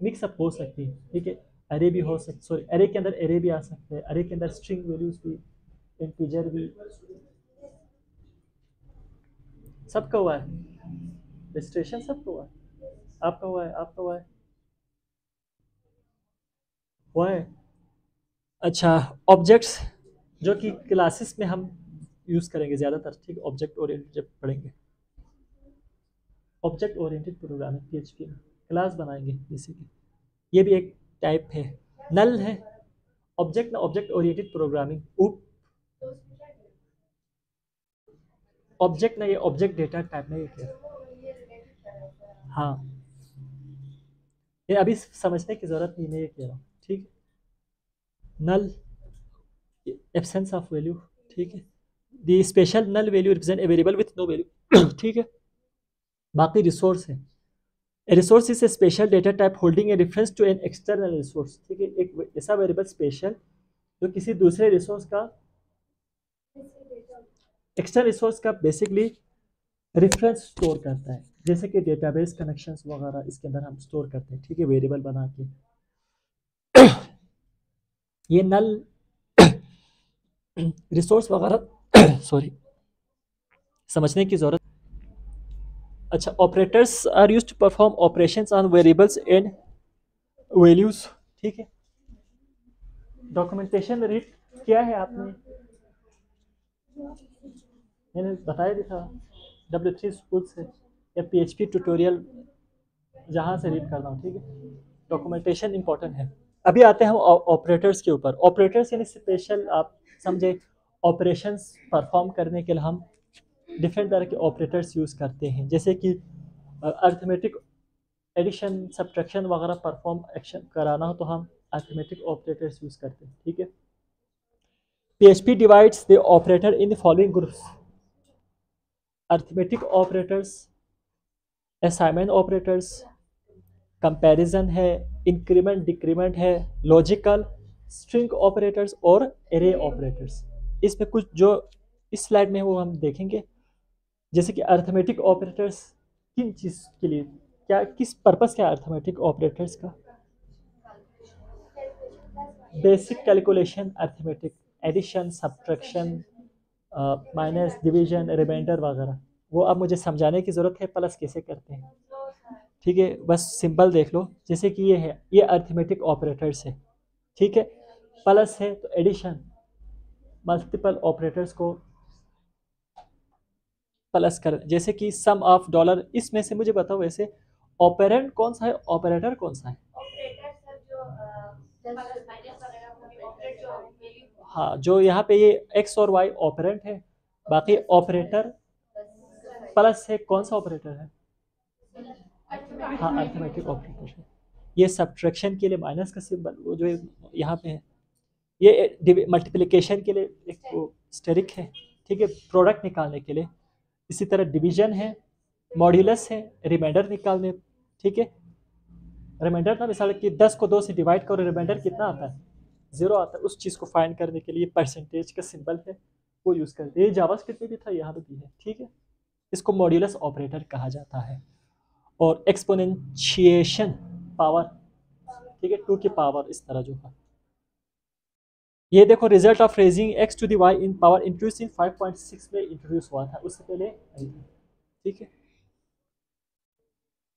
मिक्सअप हो सकती है, ठीक है। एरे भी हो सकती, सॉरी, एरे के अंदर एरे भी आ सकते हैं, एरे के अंदर स्ट्रिंग वैल्यूज भी, इंटीजर भी, सबका हुआ है रजिस्ट्रेशन, सबका हुआ है, आपका हुआ है, आपका हुआ है। अच्छा, ऑब्जेक्ट्स जो कि क्लासेस में हम यूज़ करेंगे ज़्यादातर, ठीक है, ऑब्जेक्ट ओरिएंटेड जब पढ़ेंगे, ऑब्जेक्ट ओरिएंटेड प्रोग्रामिंग पीएचपी में क्लास बनाएंगे बेसिकली, ये भी एक टाइप है, नल है, ऑब्जेक्ट ना, ऑब्जेक्ट ओरिएंटेड प्रोग्रामिंग, उप ऑब्जेक्ट ना, ये ऑब्जेक्ट डेटा टाइप में, ये क्या, हाँ, ये अभी समझने की जरूरत नहीं, मैं ये कह रहा हूँ, ठीक है। नल, एब्सेंस ऑफ वैल्यू, ठीक है। The special null value represent a variable with no value, ठीक है। बाकी रिसोर्स है, a resource is a special data type holding a reference to an external resource, ठीक है, एक ऐसा वेरिएबल स्पेशल जो किसी दूसरे रिसोर्स का, एक्स्ट्रा रिसोर्स का बेसिकली रेफरेंस स्टोर करता है, जैसे कि डेटाबेस कनेक्शंस वगैरह इसके अंदर हम स्टोर करते हैं, ठीक है, वेरिएबल बना के। ये नल रिसोर्स वगैरह सॉरी, समझने की जरूरत। अच्छा, operators are used to perform operations on variables and values, ठीक है। डॉक्यूमेंटेशन रीड किया है आपने, मैंने बताया भी था, W3 स्कूल से या PHP ट्यूटोरियल जहाँ से रीड करना हो, ठीक है। डॉक्यूमेंटेशन इंपॉर्टेंट है। अभी आते हैं हम ऑपरेटर्स के ऊपर। ऑपरेटर्स यानी स्पेशल, आप समझे, ऑपरेशंस परफॉर्म करने के लिए हम डिफरेंट तरह के ऑपरेटर्स यूज़ करते हैं, जैसे कि अर्थमेटिक एडिशन सब्ट्रैक्शन वगैरह परफॉर्म एक्शन कराना हो तो हम अर्थमेटिक ऑपरेटर्स यूज़ करते हैं, ठीक है। PHP divides the operator in the following groups: arithmetic operators, assignment operators, comparison है, इंक्रीमेंट डिक्रीमेंट है, लॉजिकल, स्ट्रिंग ऑपरेटर्स और एरे ऑपरेटर्स। इसमें कुछ जो इस स्लाइड में है वो हम देखेंगे, जैसे कि अर्थमेटिक ऑपरेटर्स किन चीज़ के लिए, क्या, किस पर्पस क्या है अर्थमेटिक ऑपरेटर्स का, basic calculation, arithmetic addition subtraction, minus, division, remainder वगैरह, वो अब मुझे समझाने की ज़रूरत है, प्लस कैसे करते हैं, ठीक है, बस सिंपल देख लो, जैसे कि ये है, ये अर्थमेटिक ऑपरेटर्स है, ठीक है। प्लस है तो एडिशन, मल्टीपल ऑपरेटर्स को प्लस कर, जैसे कि सम ऑफ डॉलर, इसमें से मुझे बताओ वैसे ऑपरेंड कौन सा है, ऑपरेटर कौन सा है, हाँ, जो यहाँ पे ये एक्स और वाई ऑपरेंट है, बाकी ऑपरेटर प्लस है, कौन सा ऑपरेटर है, हाँ, अर्थमेटिक ऑपरेटर है। ये सब्ट्रैक्शन के लिए माइनस का सिंबल, वो जो यहाँ पे है, ये मल्टीप्लिकेशन के लिए एक वो स्टेरिक है, ठीक है, प्रोडक्ट निकालने के लिए। इसी तरह डिवीजन है, मॉड्यूलस है, रिमाइंडर निकालने, ठीक है। रिमाइंडर ना, मिसाल कि 10 को 2 से डिवाइड करो, रिमाइंडर कितना आता है, 0 आता है, उस चीज़ को फाइंड करने के लिए परसेंटेज का सिंबल है, वो यूज़ करते हैं। ये जावास्क्रिप्ट में भी था, यहाँ पे भी है, ठीक है। इसको मॉड्यूलस ऑपरेटर कहा जाता है। और एक्सपोनेंशिएशन पावर, ठीक है, 2 की पावर, इस तरह जो है, ये देखो, result of raising x to the y in power introduce in 5.6 में इंट्रोड्यूस हुआ था, उससे पहले, ठीक है।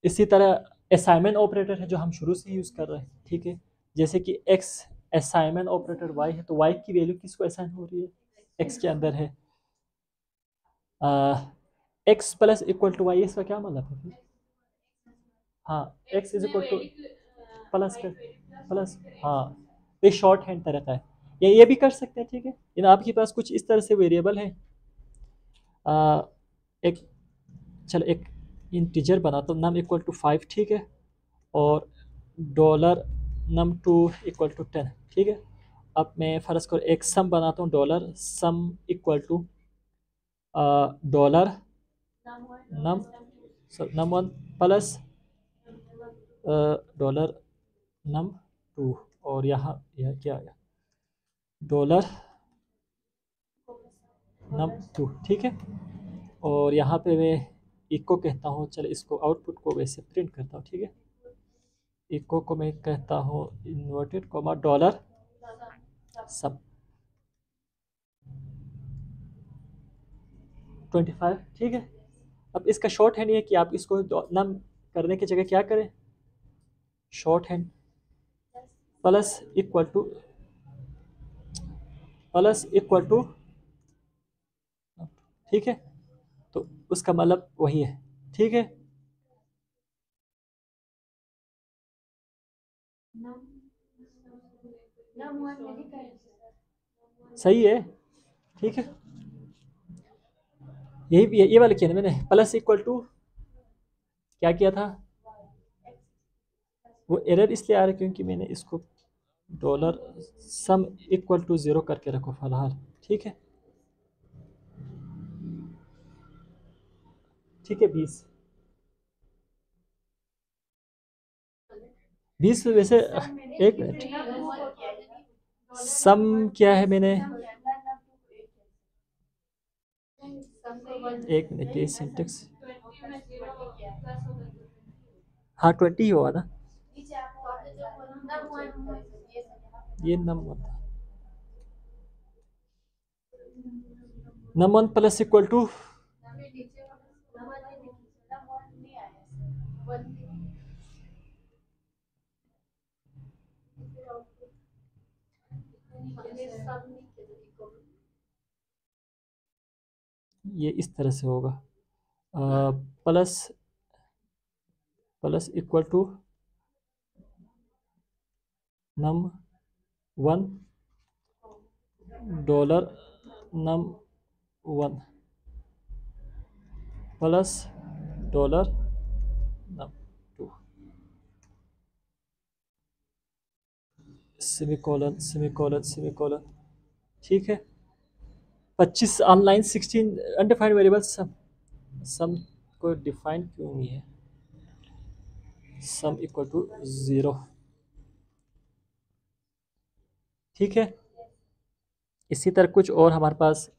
इसी तरह असाइनमेंट ऑपरेटर है जो हम शुरू से यूज़ कर रहे हैं, ठीक है, जैसे कि x असाइनमेंट ऑपरेटर y है, तो y की वैल्यू किसको असाइन हो रही है, x के अंदर है, x plus equal to y, इसका क्या मतलब है, हाँ, x is equal to plus कर, प्लस, हाँ, ये शॉर्ट हैंड तरह का है, या ये भी कर सकते हैं, ठीक है। इन आपके पास कुछ इस तरह से वेरिएबल है, एक, चलो एक इंटीजर बनाता हूँ, नम इक्वल टू 5, ठीक है, और डॉलर num2 इक्वल टू 10, ठीक है। अब मैं फ़र्ज़ करो एक सम बनाता हूँ, dollar sum equal to dollar num num one plus dollar num two, और यहाँ यह क्या आया, डॉलर नम टू, ठीक है। और यहाँ पे मैं इको कहता हूँ, चल इसको आउटपुट को वैसे प्रिंट करता हूँ, ठीक है। इको को मैं कहता हूँ इन्वर्टेड कॉमा डॉलर सब 25, ठीक है। अब इसका शॉर्ट हैंड ये है कि आप इसको नम करने की जगह क्या करें, shorthand plus equal to, ठीक है। तो उसका मतलब वही है, ठीक है। सही है, ठीक है। यही ये वाला किया ना मैंने, प्लस इक्वल टू क्या किया था, वो एरर इसलिए आ रहा है क्योंकि मैंने इसको डॉलर सम इक्वल टू 0 करके रखो फिलहाल, ठीक है। ठीक है, 20 वैसे, एक मिनट, सम क्या है मैंने, एक मिनट, ये सिंटेक्स, हाँ 20 ही होगा ना, ये num one plus equal to, ये इस तरह से होगा, plus equal to num one dollar num one plus dollar num two, semicolon semicolon semicolon, ठीक है। 25 ऑनलाइन 16 अनडिफाइंड वेरिएबल सम को डिफाइन क्यों नहीं है, सम इक्वल टू 0, ठीक है। इसी तरह कुछ और हमारे पास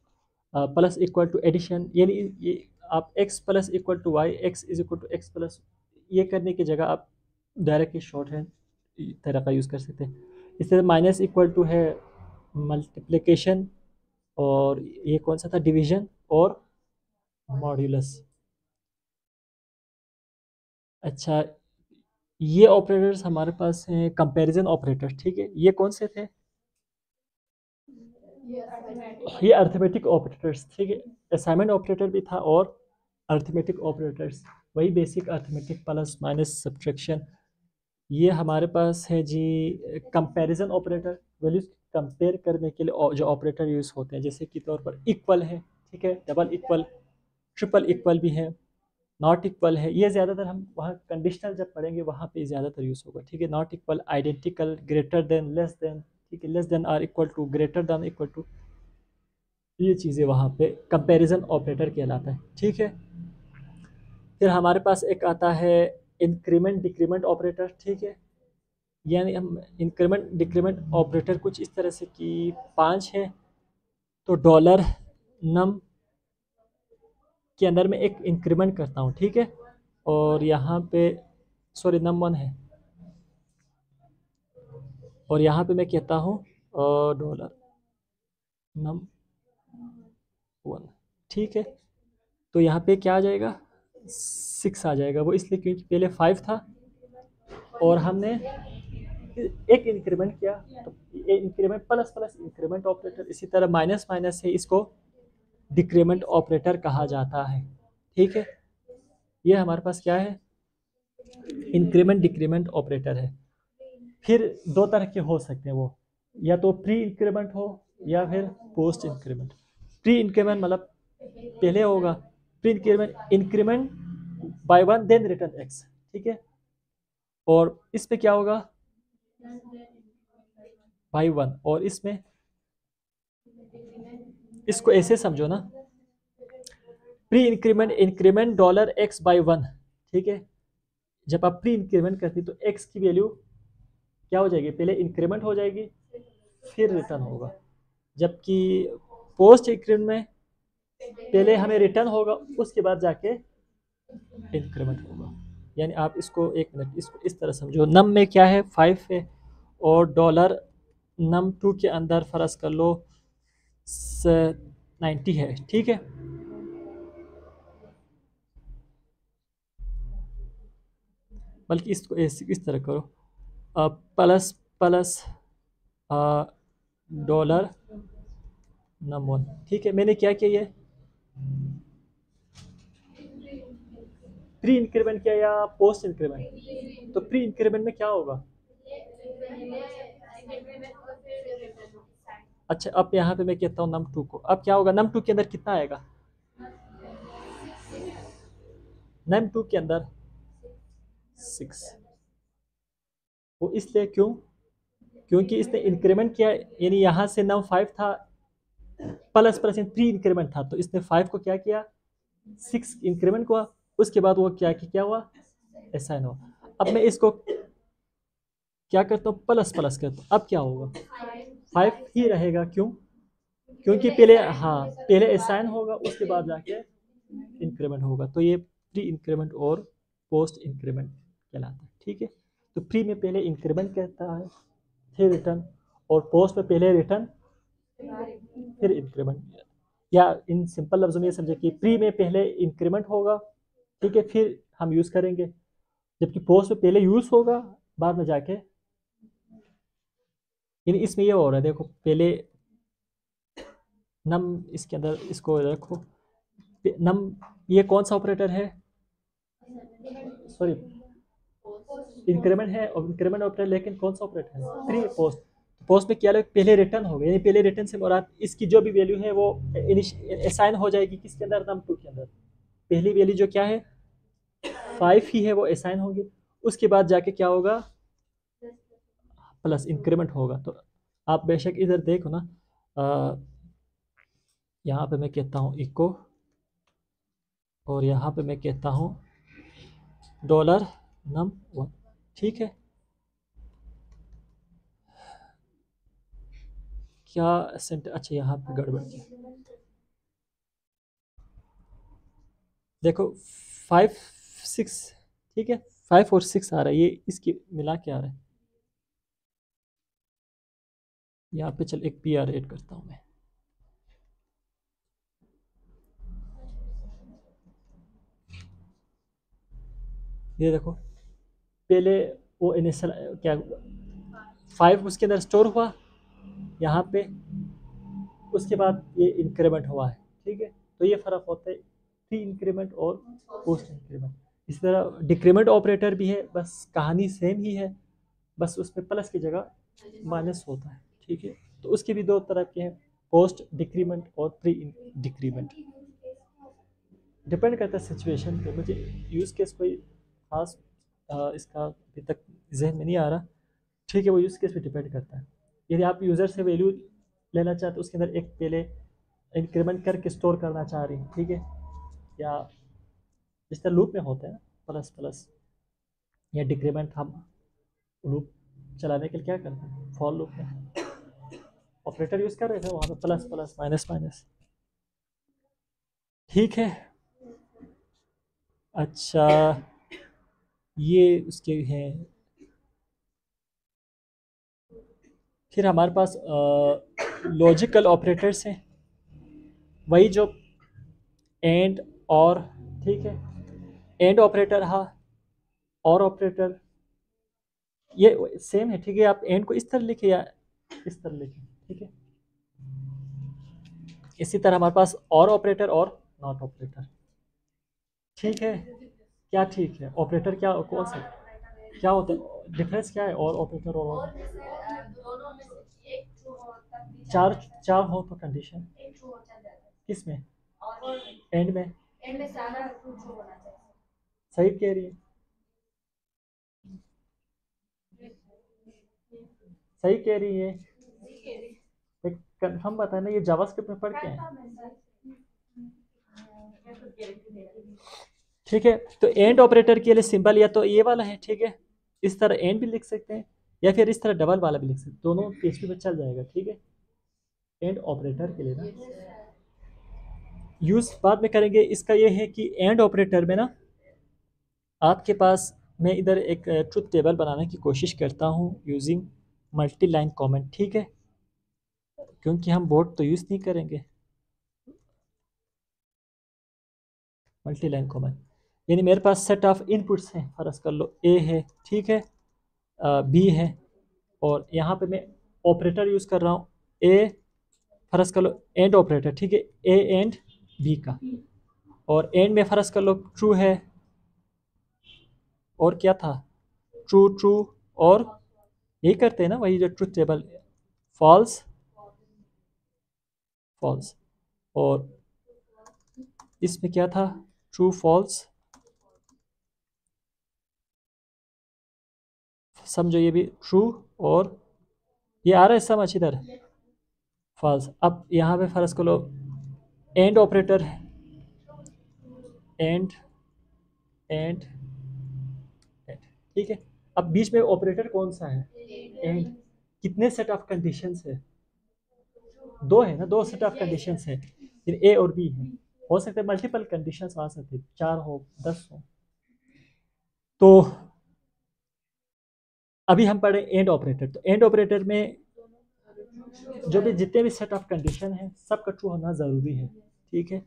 प्लस इक्वल टू एडिशन, यानी ये आप x plus equal to y, x is equal to x plus, ये करने की जगह आप डायरेक्टली शॉर्ट हैंड तरह का यूज़ कर सकते हैं। इस तरह माइनस इक्वल टू है मल्टीप्लिकेशन, और ये कौन सा था, डिवीजन और मॉड्यूलस। अच्छा, ये ऑपरेटर्स हमारे पास हैं कंपैरिजन ऑपरेटर, ठीक है। ये कौन से थे, ये अर्थमेटिक ऑपरेटर्स, ठीक है। असाइनमेंट ऑपरेटर भी था और अर्थमेटिक ऑपरेटर्स, वही basic arithmetic plus minus subtraction. ये हमारे पास है जी कंपैरिजन ऑपरेटर, वैल्यूज कंपेयर करने के लिए जो ऑपरेटर यूज़ होते हैं, जैसे कि तौर पर इक्वल है, ठीक है, डबल इक्वल, ट्रिपल इक्वल भी है, नॉट इक्वल है। ये ज़्यादातर हम वहाँ कंडीशनल जब पढ़ेंगे वहाँ पे ज़्यादातर यूज़ होगा, ठीक है। Not equal, identical, greater than, less than, ठीक है, less than or equal to, greater than equal to, ये चीज़ें वहाँ पे कंपैरिजन ऑपरेटर कहलाता है, ठीक है। फिर हमारे पास एक आता है इंक्रीमेंट डिक्रीमेंट ऑपरेटर, ठीक है। यानी हम इंक्रीमेंट डिक्रीमेंट ऑपरेटर कुछ इस तरह से कि 5 है, तो डॉलर नम के अंदर में एक इंक्रीमेंट करता हूँ, ठीक है। और यहाँ पे सॉरी नम वन है, और यहाँ पे मैं कहता हूँ डॉलर नम वन, ठीक है। तो यहाँ पे क्या आ जाएगा, 6 आ जाएगा, वो इसलिए क्योंकि पहले 5 था और हमने एक इंक्रीमेंट किया, तो ये increment plus plus increment operator. इसी तरह माइनस माइनस है, इसको डिक्रीमेंट ऑपरेटर कहा जाता है, ठीक है। ये हमारे पास क्या है, इंक्रीमेंट डिक्रीमेंट ऑपरेटर है। फिर दो तरह के हो सकते हैं वो, या तो प्री इंक्रीमेंट हो या फिर पोस्ट इंक्रीमेंट। प्री इंक्रीमेंट मतलब पहले होगा, pre increment, increment by one then return x, ठीक है। और इस पे क्या होगा, बाई वन, और इसमें इसको ऐसे समझो ना, pre increment increment dollar x by one, ठीक है। जब आप प्री इंक्रीमेंट करती तो एक्स की वैल्यू क्या हो जाएगी, पहले इंक्रीमेंट हो जाएगी फिर रिटर्न होगा, जबकि पोस्ट इंक्रीमेंट में पहले हमें रिटर्न होगा उसके बाद जाके इंक्रीमेंट होगा। यानी आप इसको एक मिनट इसको इस तरह समझो, नम में क्या है 5 है और डॉलर नम 2 के अंदर फर्ज कर लो 90 है, ठीक है। बल्कि इसको इस तरह करो, प्लस प्लस डॉलर नम 1, ठीक है। मैंने क्या किया, ये प्री इंक्रीमेंट किया या पोस्ट इंक्रीमेंट, तो प्री इंक्रीमेंट में क्या होगा, अच्छा अब यहाँ पे मैं कहता हूँ नम 2 को, अब क्या होगा, नम 2 के अंदर कितना आएगा, नम 2 के अंदर 6, वो इसलिए क्यों, क्योंकि इसने इंक्रीमेंट किया, यानी यहाँ से नम 5 था प्लस प्लस प्री इंक्रीमेंट था, तो इसने 5 को क्या किया 6 इंक्रीमेंट हुआ, उसके बाद वो क्या हुआ असाइन हुआ। अब मैं इसको क्या करता हूँ प्लस प्लस करता हूँ, अब क्या होगा 5 ही रहेगा, क्यों, क्योंकि पहले हाँ पहले असाइन होगा उसके बाद जाके इंक्रीमेंट होगा, तो ये प्री इंक्रीमेंट और पोस्ट इंक्रीमेंट कहलाता है, ठीक है। तो प्री में पहले इंक्रीमेंट कहता है फिर रिटर्न, और पोस्ट में पहले रिटर्न फिर इंक्रीमेंट, या इन सिंपल लफ्जों में ये समझे कि प्री में पहले इंक्रीमेंट होगा, ठीक है, फिर हम यूज़ करेंगे, जबकि पोस्ट में पहले यूज़ होगा बाद में जाके, यानी इसमें ये हो रहा है, देखो पहले नम इसके अंदर इसको रखो, नम ये कौन सा ऑपरेटर है, सॉरी इंक्रीमेंट है, और इंक्रीमेंट ऑपरेटर लेकिन कौन सा ऑपरेटर है प्री पोस्ट, पोस्ट में क्या लोग पहले रिटर्न हो गए, यानी पहले रिटर्न से मुराद इसकी जो भी वैल्यू है वो असाइन हो जाएगी किसके अंदर, नम 2 के अंदर, पहली वैल्यू जो क्या है 5 ही है वो असाइन होगी, उसके बाद जाके क्या होगा प्लस इंक्रीमेंट होगा। तो आप बेशक इधर देखो ना, यहाँ पे मैं कहता हूँ इको, और यहाँ पे मैं कहता हूँ डॉलर नम 1, ठीक है। क्या सेंट, अच्छा यहाँ पे गड़बड़ है, देखो 5 6, ठीक है 5 और 6 आ रहा है, ये इसकी मिला के आ रहा है, यहाँ पे चल एक पी आर ऐड करता हूँ मैं, ये देखो पहले वो इनिशियल क्या 5 उसके अंदर स्टोर हुआ यहाँ पे, उसके बाद ये इंक्रीमेंट हुआ है, ठीक है। तो ये फ़र्क होता है प्री इंक्रीमेंट और पोस्ट इंक्रीमेंट। इस तरह डिक्रीमेंट ऑपरेटर भी है, बस कहानी सेम ही है, बस उसमें प्लस की जगह माइनस होता है, ठीक है। तो उसके भी दो तरह के हैं, पोस्ट डिक्रीमेंट और प्री डिक्रीमेंट, डिपेंड करता है सिचुएशन पे। मुझे यूज़ केस कोई खास इसका अभी तक जहन में नहीं आ रहा, ठीक है, वो यूज़ केस पे डिपेंड करता है। यदि आप यूज़र से वैल्यू लेना चाहते हो उसके अंदर एक पहले इंक्रीमेंट करके स्टोर करना चाह रही, ठीक है, या जिस तरह लूप में होता है ना प्लस प्लस या डिक्रीमेंट, हम लूप चलाने के लिए क्या करते हैं फॉर लूप में ऑपरेटर यूज़ कर रहे थे, वहाँ पे प्लस प्लस माइनस माइनस, ठीक है। अच्छा ये उसके हैं, फिर हमारे पास लॉजिकल ऑपरेटर्स हैं, वही जो एंड और, ठीक है, एंड ऑपरेटर हाँ, और ऑपरेटर ये सेम है, ठीक है। आप एंड को इस तरह लिखे या इस तरह लिखे, ठीक है। इसी तरह हमारे पास और ऑपरेटर और नॉट ऑपरेटर, ठीक है। क्या ठीक है, ऑपरेटर क्या कौन सा क्या होता है, डिफरेंस क्या है और ऑपरेटर और चार चार हो तो कंडीशन किस में, एंड में, सही कह रही है, सही कह रही है, एक कंफर्म बता ना, ये जावास्क्रिप्ट में पढ़ के हैं, ठीक है। तो एंड ऑपरेटर के लिए सिंबल या तो ये वाला है, ठीक है, इस तरह एंड भी लिख सकते हैं, या फिर इस तरह डबल वाला भी लिख सकते हैं, दोनों PHP में चल जाएगा, ठीक है। एंड ऑपरेटर के लिए ना यूज बाद में करेंगे। इसका ये है कि एंड ऑपरेटर में ना आपके पास, मैं इधर एक ट्रुथ टेबल बनाने की कोशिश करता हूँ यूजिंग मल्टी लाइन कमेंट, ठीक है, क्योंकि हम बोर्ड तो यूज़ नहीं करेंगे। मल्टी लाइन कमेंट यानी मेरे पास सेट ऑफ इनपुट्स हैं, फर्ज कर लो ए है, ठीक है, बी है, और यहाँ पे मैं ऑपरेटर यूज़ कर रहा हूँ ए, फर्ज कर लो एंड ऑपरेटर, ठीक है, ए एंड बी का, और एंड में फर्ज कर लो ट्रू है, और क्या था, ट्रू ट्रू, और यही करते हैं ना, वही जो ट्रुथ टेबल, फॉल्स फॉल्स, और इसमें क्या था, ट्रू फॉल्स, समझो ये भी ट्रू, और ये आ रहा है समझ इधर, फॉल्स। अब यहाँ पे फर्ज करो एंड ऑपरेटर है, एंड एंड एंड, ठीक है। अब बीच में ऑपरेटर कौन सा है, एंड। कितने सेट ऑफ कंडीशंस है, दो है ना, दो सेट ऑफ कंडीशंस है, फिर ए और बी है, हो सकते हैं मल्टीपल कंडीशंस आ सकते हैं, 4 हो 10 हो। तो अभी हम पढ़े एंड ऑपरेटर, तो एंड ऑपरेटर में जो भी जितने भी सेट ऑफ कंडीशन है सबका ट्रू होना ज़रूरी है, ठीक है।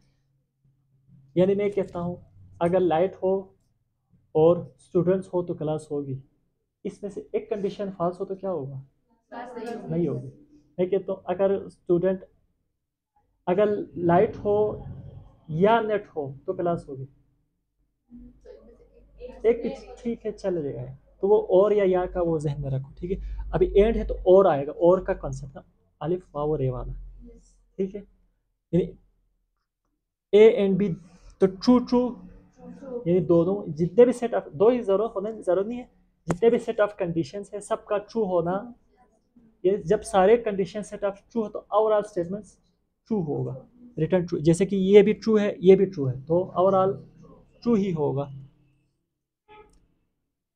यानी मैं कहता हूँ अगर लाइट हो और स्टूडेंट्स हो तो क्लास होगी, इसमें से एक कंडीशन फॉल्स हो तो क्या होगा, नहीं होगी। मैं कहता हूँ अगर लाइट हो या नेट हो तो क्लास होगी, एक भी ठीक है चल जाएगा। तो वो और या का वो जहन में रखो, ठीक है। अभी एंड है तो और आएगा, और का कॉन्सेप्ट ना अलिफ वाव रे वाला, ठीक है, यानी ए एंड बी, तो ट्रू ट्रू, यानी दोनों जितने भी सेट ऑफ, दो ही जरूरत नहीं है, जितने भी सेट ऑफ कंडीशंस है सबका ट्रू होना, ये जब सारे कंडीशन सेट ऑफ ट्रू हो तो ओवरऑल स्टेटमेंट ट्रू होगा, रिटर्न ट्रू, जैसे कि ये भी ट्रू है ये भी ट्रू है तो ओवरऑल ट्रू ही होगा।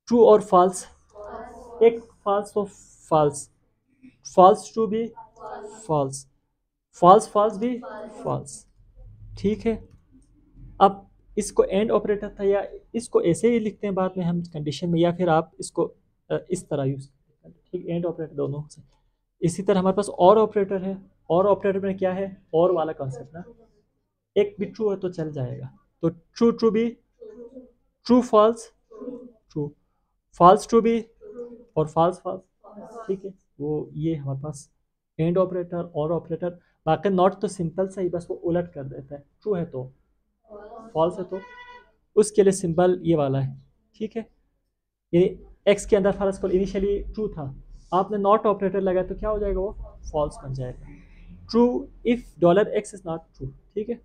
ट्रू और फॉल्स, एक फॉल्स तो फॉल्स, फॉल्स ट्रू भी फॉल्स, फॉल्स फॉल्स भी फॉल्स, ठीक है। अब इसको एंड ऑपरेटर था, या इसको ऐसे ही लिखते हैं बाद में हम कंडीशन में, या फिर आप इसको इस तरह यूज करते हैं, ठीक, एंड ऑपरेटर दोनों से। इसी तरह हमारे पास और ऑपरेटर है, और ऑपरेटर में क्या है, और वाला कॉन्सेप्ट ना, एक भी ट्रू है तो चल जाएगा, तो ट्रू ट्रू भी, true false true, false true भी, और फॉल्स फॉल्स, ठीक है। वो ये हमारे पास एंड ऑपरेटर और ऑपरेटर, बाकी नॉट तो सिंपल सा ही बस वो उलट कर देता है, ट्रू है तो, फॉल्स है तो, उसके लिए सिंबल ये वाला है, ठीक है। ये एक्स के अंदर फर्ज करो इनिशियली ट्रू था, आपने नॉट ऑपरेटर लगाया तो क्या हो जाएगा, वो फॉल्स बन जाएगा, true if dollar x is not true, ठीक है,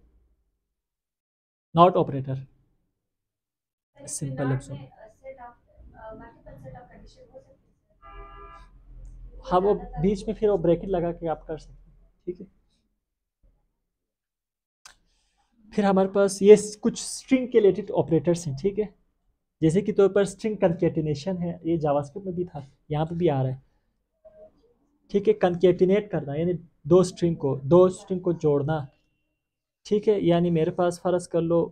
नॉट ऑपरेटर, सिंपल लफ्जों में। हाँ वो बीच में फिर वो ब्रैकेट लगा के आप कर सकते हैं, ठीक है। फिर हमारे पास ये कुछ स्ट्रिंग के रिलेटेड ऑपरेटर्स हैं, ठीक है, जैसे कि तौर पर स्ट्रिंग कंकेटिनेशन है, ये जावास्क्रिप्ट में भी था, यहाँ पे भी आ रहा है, ठीक है। कंकेटिनेट करना यानी दो स्ट्रिंग को जोड़ना, ठीक है। यानी मेरे पास फ़र्ज़ कर लो,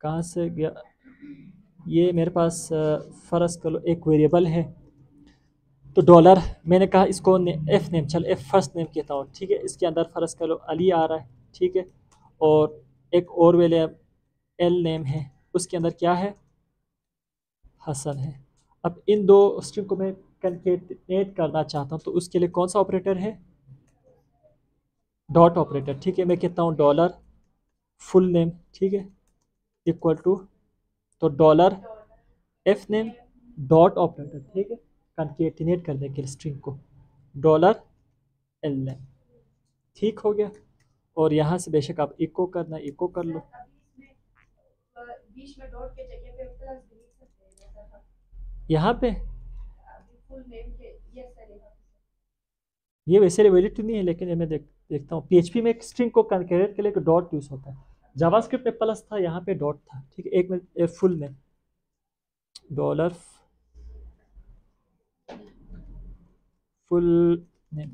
कहाँ से गया ये, मेरे पास फ़र्ज़ कर लो एक वेरिएबल है, तो डॉलर, मैंने कहा इसको एफ नेम, चल एफ फर्स्ट नेम कहता हूँ, ठीक है। इसके अंदर फ़र्ज़ कर लो अली आ रहा है, ठीक है, और एक और वेरिएबल एल नेम है, उसके अंदर क्या है, हसन है। अब इन दो स्ट्रिंग को मैं कंकेटिनेट करना चाहता हूँ, तो उसके लिए कौन सा ऑपरेटर है, डॉट ऑपरेटर, ठीक है। मैं कहता हूँ डॉलर फुल नेम, ठीक है, इक्वल टू, तो dollar F name dot operator, ठीक है, कंकेटिनेट करने के लिए स्ट्रिंग को, डॉलर एल नेम, ठीक हो गया। और यहाँ से बेशक आप इको करना इको कर लो, यहाँ पे ये वैसे वैलिड नहीं है, लेकिन ये मैं देखता हूँ PHP में एक स्ट्रिंग को कंकेटिनेट के लिए डॉट यूज़ होता है, जावास्क्रिप्ट में प्लस था, यहाँ पे डॉट था, ठीक है। एक में फुल में डॉलर फुल नेम,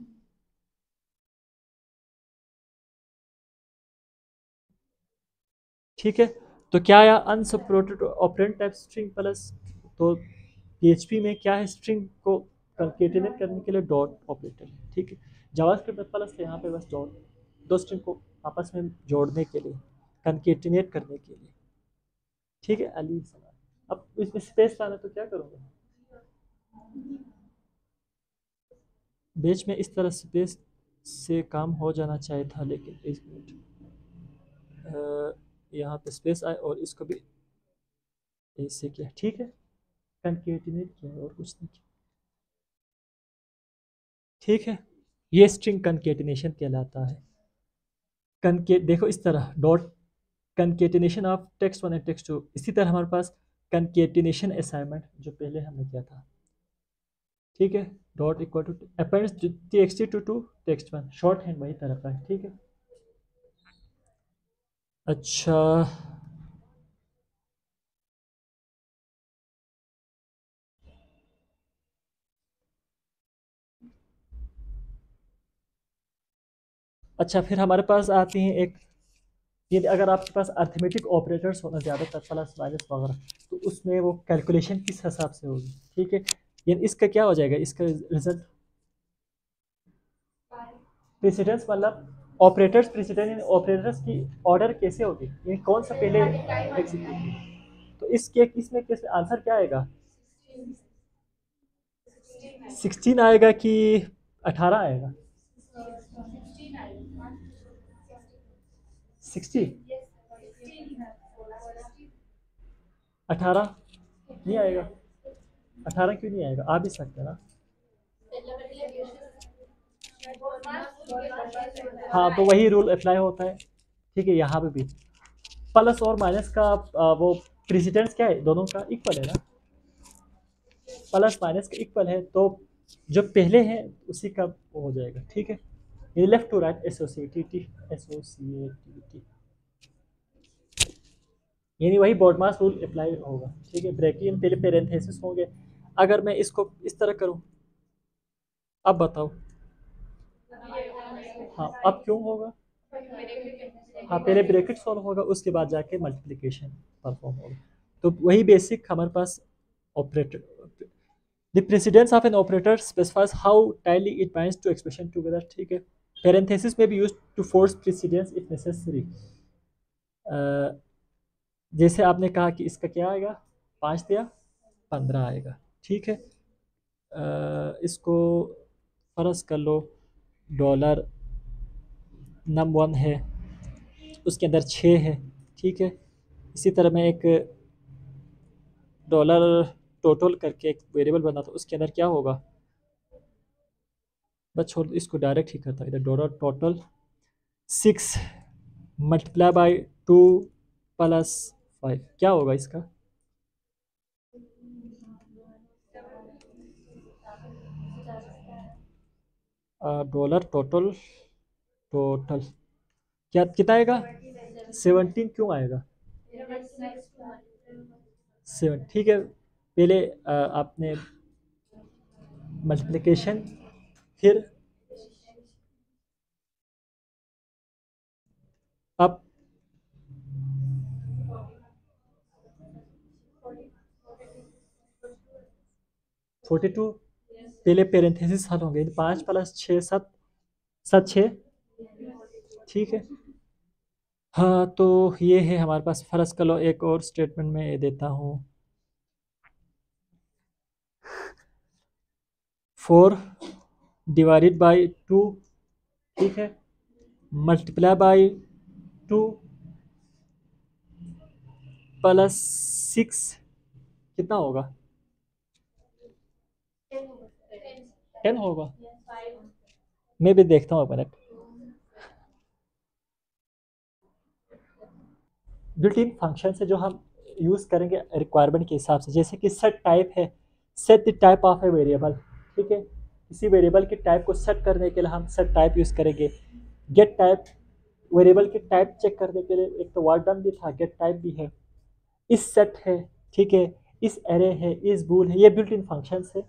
ठीक है। तो क्या आया, unsupported operand type string plus. तो पीएचपी में क्या है, स्ट्रिंग को कंकेटिनेट करने के लिए डॉट ऑपरेटर है, ठीक है। जावास्क्रिप्ट में प्लस है, यहाँ पे बस डॉट, दो स्ट्रिंग को आपस में जोड़ने के लिए, कंकेटिनेट करने के लिए, ठीक है। अली सलाम। अब इसमें स्पेस लाना तो क्या करूँगा, बीच में इस तरह स्पेस से काम हो जाना चाहिए था, लेकिन एक मिनट, यहाँ पे स्पेस आए और इसको भी ऐसे किया, ठीक है। कंकेटिनेट किया और कुछ नहीं किया, ठीक है। ये स्ट्रिंग कंकेटिनेशन कहलाता है। कनके देखो इस तरह dot concatenation of text one and text two. इसी तरह हमारे पास कंकेटिनेशन असाइनमेंट जो पहले हमने किया था, ठीक है। Dot equal to appends TXT to text one, shorthand वही तरह का है, ठीक है। अच्छा, अच्छा फिर हमारे पास आती हैं एक, ये अगर आपके पास अर्थमेटिक ऑपरेटर्स होना ज़्यादातर प्लस माइनस वगैरह, तो उसमें वो कैलकुलेशन किस हिसाब से होगी, ठीक है। ये इसका क्या हो जाएगा, इसका रिजल्ट प्रेसिडेंस, मतलब ऑपरेटर्स प्रेसिडेंट, ऑपरेटर्स की ऑर्डर कैसे होगी, ये कौन सा पहले एग्जीक्यूट। तो इसके इसमें कैसे आंसर क्या आएगा, 16 आएगा कि 18 आएगा, 60, 18 नहीं आएगा, 18 क्यों नहीं आएगा, आ भी सकता है ना। हाँ तो वही रूल अप्लाई होता है, ठीक है। यहाँ पे भी प्लस और माइनस का वो प्रेसिडेंस क्या है, दोनों का इक्वल है ना, प्लस माइनस का इक्वल है, तो जो पहले है उसी का वो हो जाएगा, ठीक है। ये left to right associativity, associativity यानी वही बॉडमास रूल अप्लाई होगा, ठीक है। ब्रैकेट पहले पेरेंथेसिस होंगे। अगर मैं इसको इस तरह करूं, अब बताओ, हाँ अब क्यों होगा, हाँ पहले ब्रैकेट सॉल्व होगा, उसके बाद जाके मल्टीप्लिकेशन परफॉर्म होगा। तो वही बेसिक हमारे पास operator, the precedence of an operator specifies how tightly it binds to expression together, ठीक है। पेरेंथेसिस में भी use to force precedence if necessary. जैसे आपने कहा कि इसका क्या आएगा, 5 दिया 15 आएगा, ठीक है। इसको फर्ज कर लो डॉलर नम वन है, उसके अंदर 6 है, ठीक है। इसी तरह मैं एक डॉलर टोटल करके एक वेरिएबल बना, तो उसके अंदर क्या होगा, बस छोड़ इसको डायरेक्ट ही करता इधर, dollar total 6 multiply by 2 plus 5, क्या होगा इसका, डॉलर टोटल, टोटल क्या कितना आएगा, 17 क्यों आएगा, 7, ठीक है। पहले आपने मल्टीप्लिकेशन, फिर अब 42, पहले पेरेंथेसिस हल होंगे, 5 प्लस 6 7, 7 6, ठीक है। हाँ तो ये है हमारे पास, फर्ज कर लो एक और स्टेटमेंट में देता हूँ, 4 डिवाइडेड बाई 2, ठीक है, मल्टीप्लाई बाई 2 प्लस 6, कितना होगा, 10 होगा, मैं भी देखता हूँ एक मिनट। बिल्ट इन फंक्शन से जो हम यूज़ करेंगे रिक्वायरमेंट के हिसाब से, जैसे कि सेट टाइप है, set the type of a variable, ठीक है। किसी वेरिएबल के टाइप को सेट करने के लिए हम सेट टाइप यूज़ करेंगे। गेट टाइप वेरिएबल के टाइप चेक करने के लिए एक तो वार्डन भी था, गेट टाइप भी है, इस सेट है, ठीक है, इस एरे है, इस बूल है, ये बिल्ट इन फंक्शंस है,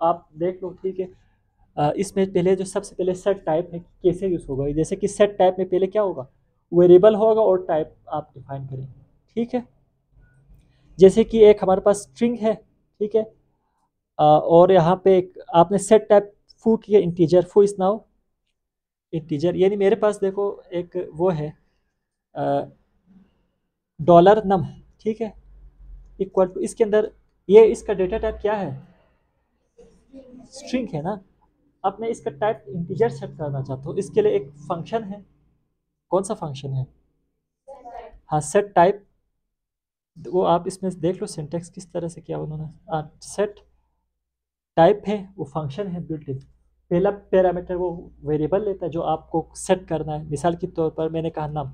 आप देख लो, ठीक है। इसमें पहले जो सबसे पहले सेट टाइप है कैसे यूज़ होगा, जैसे कि सेट टाइप में पहले क्या होगा, वेरिएबल होगा और टाइप आप डिफाइन करेंगे, ठीक है। जैसे कि एक हमारे पास स्ट्रिंग है, ठीक है, और यहाँ पे एक आपने सेट टाइप फू किया इंटीजर, फू इज नाउ इंटीजर, यानी मेरे पास देखो एक वो है डॉलर नम, ठीक है, इक्वल टू, इसके अंदर ये इसका डेटा टाइप क्या है, स्ट्रिंग है ना। अब मैं इसका टाइप इंटीजर सेट करना चाहता हूँ, इसके लिए एक फंक्शन है, कौन सा फंक्शन है, हाँ सेट टाइप, वो आप इसमें देख लो सिंटेक्स किस तरह से किया उन्होंने, सेट टाइप है वो फंक्शन है बिल्ट इन, पहला पैरामीटर वो वेरिएबल लेता है जो आपको सेट करना है, मिसाल के तौर पर मैंने कहा नाम,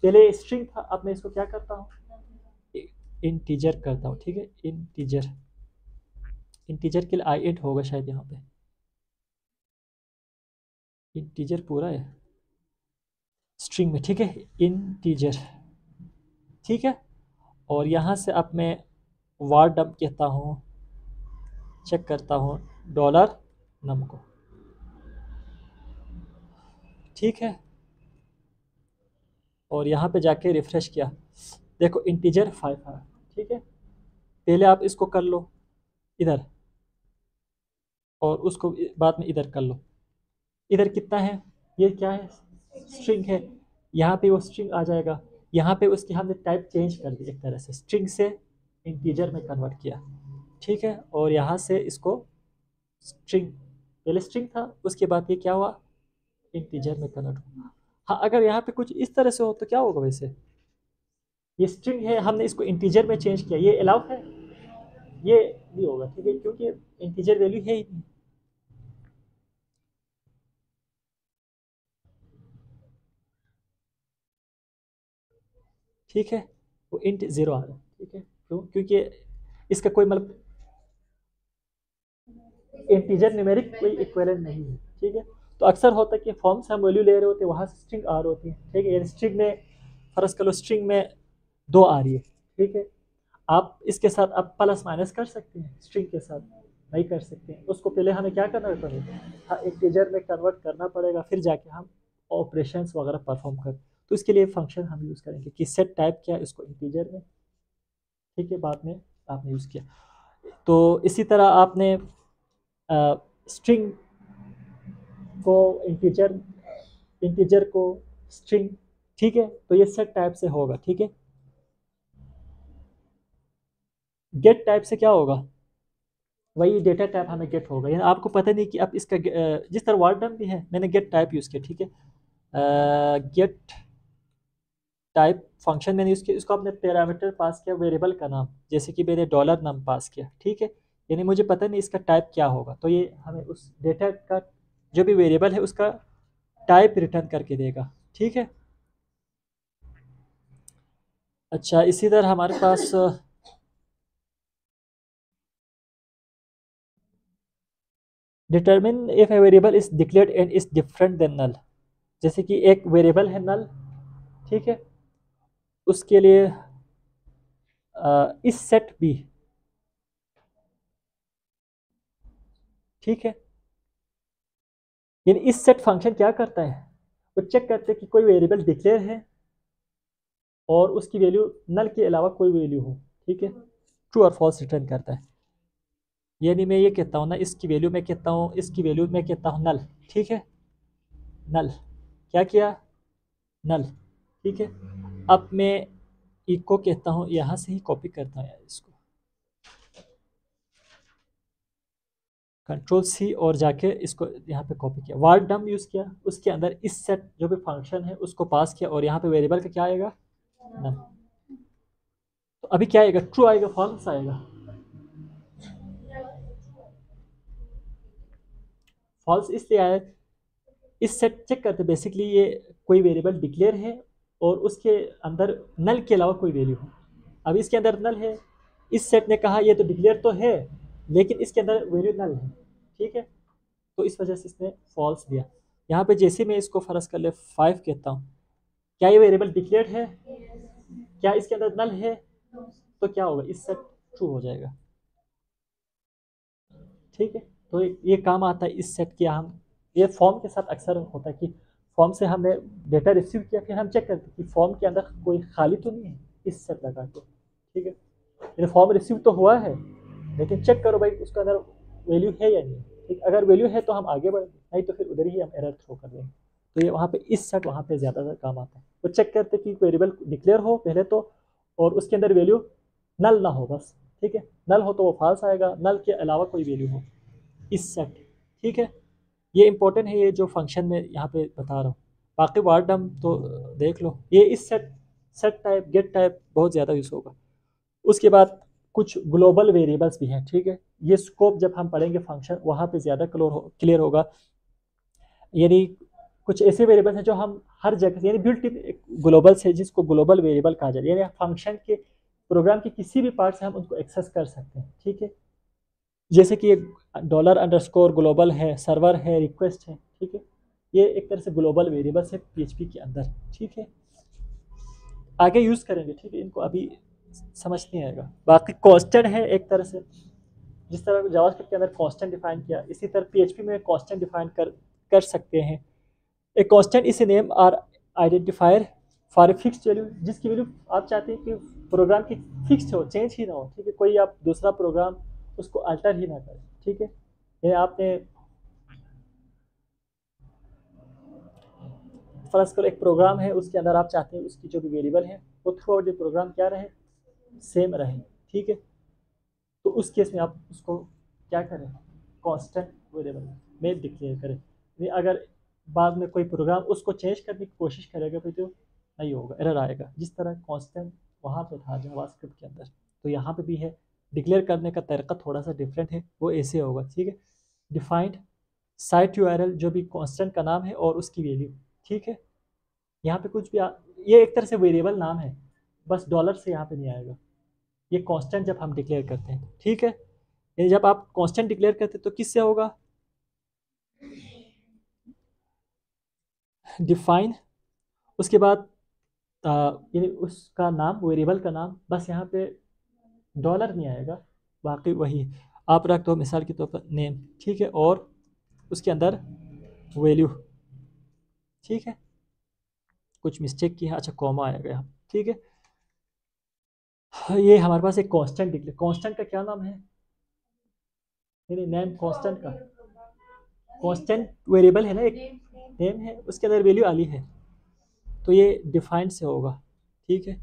पहले स्ट्रिंग था, अब मैं इसको क्या करता हूँ, इंटीजर करता हूँ, ठीक है, इंटीजर, इंटीजर के लिए आई एट होगा शायद यहाँ पे, इंटीजर पूरा है स्ट्रिंग में, ठीक है, इंटीजर, ठीक है। और यहाँ से अब मैं वार डम कहता हूँ, चेक करता हूँ डॉलर नम को, ठीक है, और यहाँ पे जाके रिफ्रेश किया, देखो इंटीजर 5 है, ठीक है। पहले आप इसको कर लो इधर, और उसको बाद में इधर कर लो, इधर कितना है, ये क्या है, स्ट्रिंग है, यहाँ पे वो स्ट्रिंग आ जाएगा, यहाँ पे उसकी हमने टाइप चेंज कर दी, एक तरह से स्ट्रिंग से इंटीजर में कन्वर्ट किया, ठीक है, और यहाँ से इसको स्ट्रिंग, पहले स्ट्रिंग था, उसके बाद ये क्या हुआ, इंटीजर में कन्वर्ट हुआ। हाँ, अगर यहाँ पे कुछ इस तरह से हो तो क्या होगा, वैसे ये स्ट्रिंग है, हमने इसको इंटीजर में चेंज किया, ये अलाउ है, ये नहीं होगा, ठीक है, क्योंकि इंटीजर वैल्यू है ही नहीं, ठीक है, वो इंट ज़ीरो आ रहा है, ठीक है, क्यों, क्योंकि इसका कोई मतलब इंटीजर न्यूमेरिक कोई इक्विवेलेंट नहीं है, ठीक है। तो अक्सर होता है कि फॉर्म से हम वैल्यू ले रहे होते हैं, वहाँ से स्ट्रिंग आ रही होती है, ठीक है, स्ट्रिंग में फर्ज कर लो, स्ट्रिंग में 2 आ रही है, ठीक है, आप इसके साथ आप प्लस माइनस कर सकते हैं, स्ट्रिंग के साथ नहीं कर सकते हैं, उसको पहले हमें क्या करना पड़ेगा, हाँ इंटीजर में कन्वर्ट करना पड़ेगा, फिर जाके हम ऑपरेशंस वगैरह परफॉर्म कर, तो इसके लिए फंक्शन हम यूज़ करेंगे कि सेट टाइप क्या है, इसको इंटीजर में, ठीक है, बाद में आपने यूज़ किया। तो इसी तरह आपने स्ट्रिंग को इंटीजर, इंटीजर को स्ट्रिंग, ठीक है, तो ये सेट टाइप से होगा, ठीक है। गेट टाइप से क्या होगा, वही डेटा टाइप हमें गेट होगा, यानी आपको पता नहीं कि आप इसका जिस तरह वार्डन भी है, मैंने गेट टाइप यूज़ किया, ठीक है, गेट टाइप फंक्शन मैंने यूज़ किया, इसको आपने पैरामीटर पास किया वेरिएबल का नाम, जैसे कि मैंने डॉलर नाम पास किया, ठीक है, यानी मुझे पता नहीं इसका टाइप क्या होगा, तो ये हमें उस डेटा का जो भी वेरिएबल है उसका टाइप रिटर्न करके देगा, ठीक है। अच्छा, इसी तरह हमारे पास determine if a variable is declared and is different than null, जैसे कि एक वेरिएबल है नल, ठीक है, उसके लिए इस सेट बी, ठीक है, यानी इस सेट फंक्शन क्या करता है, वो चेक करते हैं कि कोई वेरिएबल डिक्लेयर है और उसकी वैल्यू नल के अलावा कोई वैल्यू हो, ठीक है, ट्रू और फॉल्स रिटर्न करता है, यानी मैं ये कहता हूँ ना, इसकी वैल्यू मैं कहता हूँ, इसकी वैल्यू मैं कहता हूँ नल, ठीक है, नल, क्या किया, नल, ठीक है। अब मैं इको कहता हूँ, यहाँ से ही कॉपी करता हूँ यार इसको, कंट्रोल सी, और जाके इसको यहाँ पे कॉपी किया, वार डम यूज़ किया, उसके अंदर इस सेट जो भी फंक्शन है उसको पास किया, और यहाँ पे वेरिएबल का क्या आएगा, नल, तो अभी क्या आएगा, ट्रू आएगा, फॉल्स आएगा, फॉल्स इसलिए आया, इस सेट चेक करते बेसिकली ये कोई वेरिएबल डिक्लेयर है और उसके अंदर नल के अलावा कोई वैल्यू हो, अब इसके अंदर नल है, इस सेट ने कहा ये तो डिक्लेयर तो है लेकिन इसके अंदर वैल्यू नल है, ठीक है, तो इस वजह से इसने फॉल्स दिया, यहाँ पे जैसे मैं इसको फ़र्ज़ कर ले 5 कहता हूँ, क्या ये वेरिएबल डिक्लेयर्ड है? क्या इसके अंदर नल है? तो क्या होगा, इस सेट ट्रू हो जाएगा। ठीक है, तो ये काम आता है इस सेट के। हम ये फॉर्म के साथ अक्सर होता है कि फॉर्म से हमने डेटा रिसीव किया, फिर हम चेक करते हैं कि फॉर्म के अंदर कोई खाली तो नहीं है, इस सेट लगा के। ठीक है, ये फॉर्म रिसीव तो हुआ है, लेकिन चेक करो भाई उसके अंदर वैल्यू है या नहीं। ठीक, अगर वैल्यू है तो हम आगे बढ़ेंगे, नहीं तो फिर उधर ही हम एरर थ्रो कर देंगे। तो ये वहाँ पे इस सेट वहाँ पे ज़्यादा काम आता है। तो चेक करते कि वेरिएबल डिक्लेयर हो पहले तो, और उसके अंदर वैल्यू नल ना हो बस। ठीक है, नल हो तो वो फॉल्स आएगा, नल के अलावा कोई वैल्यू हो इस सेट। ठीक है, ये इंपॉर्टेंट है, ये जो फंक्शन में यहाँ पे बता रहा हूँ। बाकी वार्डम तो देख लो, ये इस set set type get type बहुत ज़्यादा यूज़ होगा। उसके बाद कुछ ग्लोबल वेरिएबल्स भी हैं। ठीक है, ये स्कोप जब हम पढ़ेंगे फंक्शन वहाँ पे ज़्यादा क्लियर होगा। यानी कुछ ऐसे वेरिएबल्स हैं जो हम हर जगह, यानी बिल्ट इन ग्लोबल से, जिसको ग्लोबल वेरिएबल कहा जाता है, यानी फंक्शन के प्रोग्राम के किसी भी पार्ट से हम उनको एक्सेस कर सकते हैं। ठीक है, जैसे कि डॉलर अंडरस्कोर ग्लोबल है, सर्वर है, रिक्वेस्ट है। ठीक है, ये एक तरह से ग्लोबल वेरिएबल्स है पीएचपी के अंदर। ठीक है, आगे यूज़ करेंगे। ठीक है, इनको अभी समझ नहीं आएगा। बाकी कांस्टेंट है एक तरह से, जिस तरह जावास्क्रिप्ट के अंदर कांस्टेंट डिफाइन किया, इसी तरह पीएचपी में कांस्टेंट डिफाइन कर सकते हैं। A constant is a name or identifier for a fixed value, जिसकी वैल्यू आप चाहते हैं कि प्रोग्राम की फिक्स्ड हो, चेंज ही ना हो। ठीक है, कोई आप दूसरा प्रोग्राम उसको अल्टर ही ना करें। ठीक है, ये आपने फर्ज करो एक प्रोग्राम है, उसके अंदर आप चाहते हैं उसकी जो भी वेरिएबल है वो थ्रू आउट द प्रोग्राम क्या रहे, सेम रहे। ठीक है, तो उस केस में आप उसको क्या करें, कांस्टेंट वेरिएबल में डिक्लेयर करें। नहीं, अगर बाद में कोई प्रोग्राम उसको चेंज करने की कोशिश करेगा फिर तो नहीं होगा, एरर आएगा। जिस तरह कांस्टेंट वहाँ पे था जावास्क्रिप्ट के अंदर, तो यहाँ पे भी है। डिक्लेयर करने का तरीका थोड़ा सा डिफरेंट है, वो ऐसे होगा। ठीक है, डिफाइंड साइट यूआरएल, जो भी कांस्टेंट का नाम है और उसकी वैल्यू। ठीक है, यहाँ पे कुछ भी ये एक तरह से वेरिएबल नाम है, बस डॉलर से यहाँ पे नहीं आएगा। ये कांस्टेंट जब हम डिक्लेयर करते हैं। ठीक है, ये जब आप कांस्टेंट डिक्लेयर करते हैं तो किससे होगा, डिफाइन, उसके बाद यानी उसका नाम, वेरिएबल का नाम, बस यहाँ पे डॉलर नहीं आएगा, बाकी वही आप रख दो मिसाल के तौर पर नेम। ठीक है, और उसके अंदर वैल्यू। ठीक है, कुछ मिस्टेक की है, अच्छा कॉमा आएगा यहाँ। ठीक है, ये हमारे पास एक कांस्टेंट डिक्लेयर, कांस्टेंट का क्या नाम है, यानी नेम कांस्टेंट का, कांस्टेंट वेरिएबल है ना एक, नेम है, उसके अंदर वैल्यू आली है, तो ये डिफाइंड से होगा। ठीक है,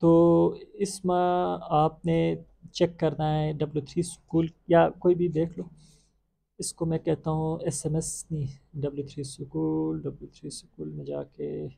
तो इसमें आपने चेक करना है W3 स्कूल, या कोई भी देख लो। इसको मैं कहता हूँ SMS नहीं, W3 स्कूल, W3 स्कूल में जाके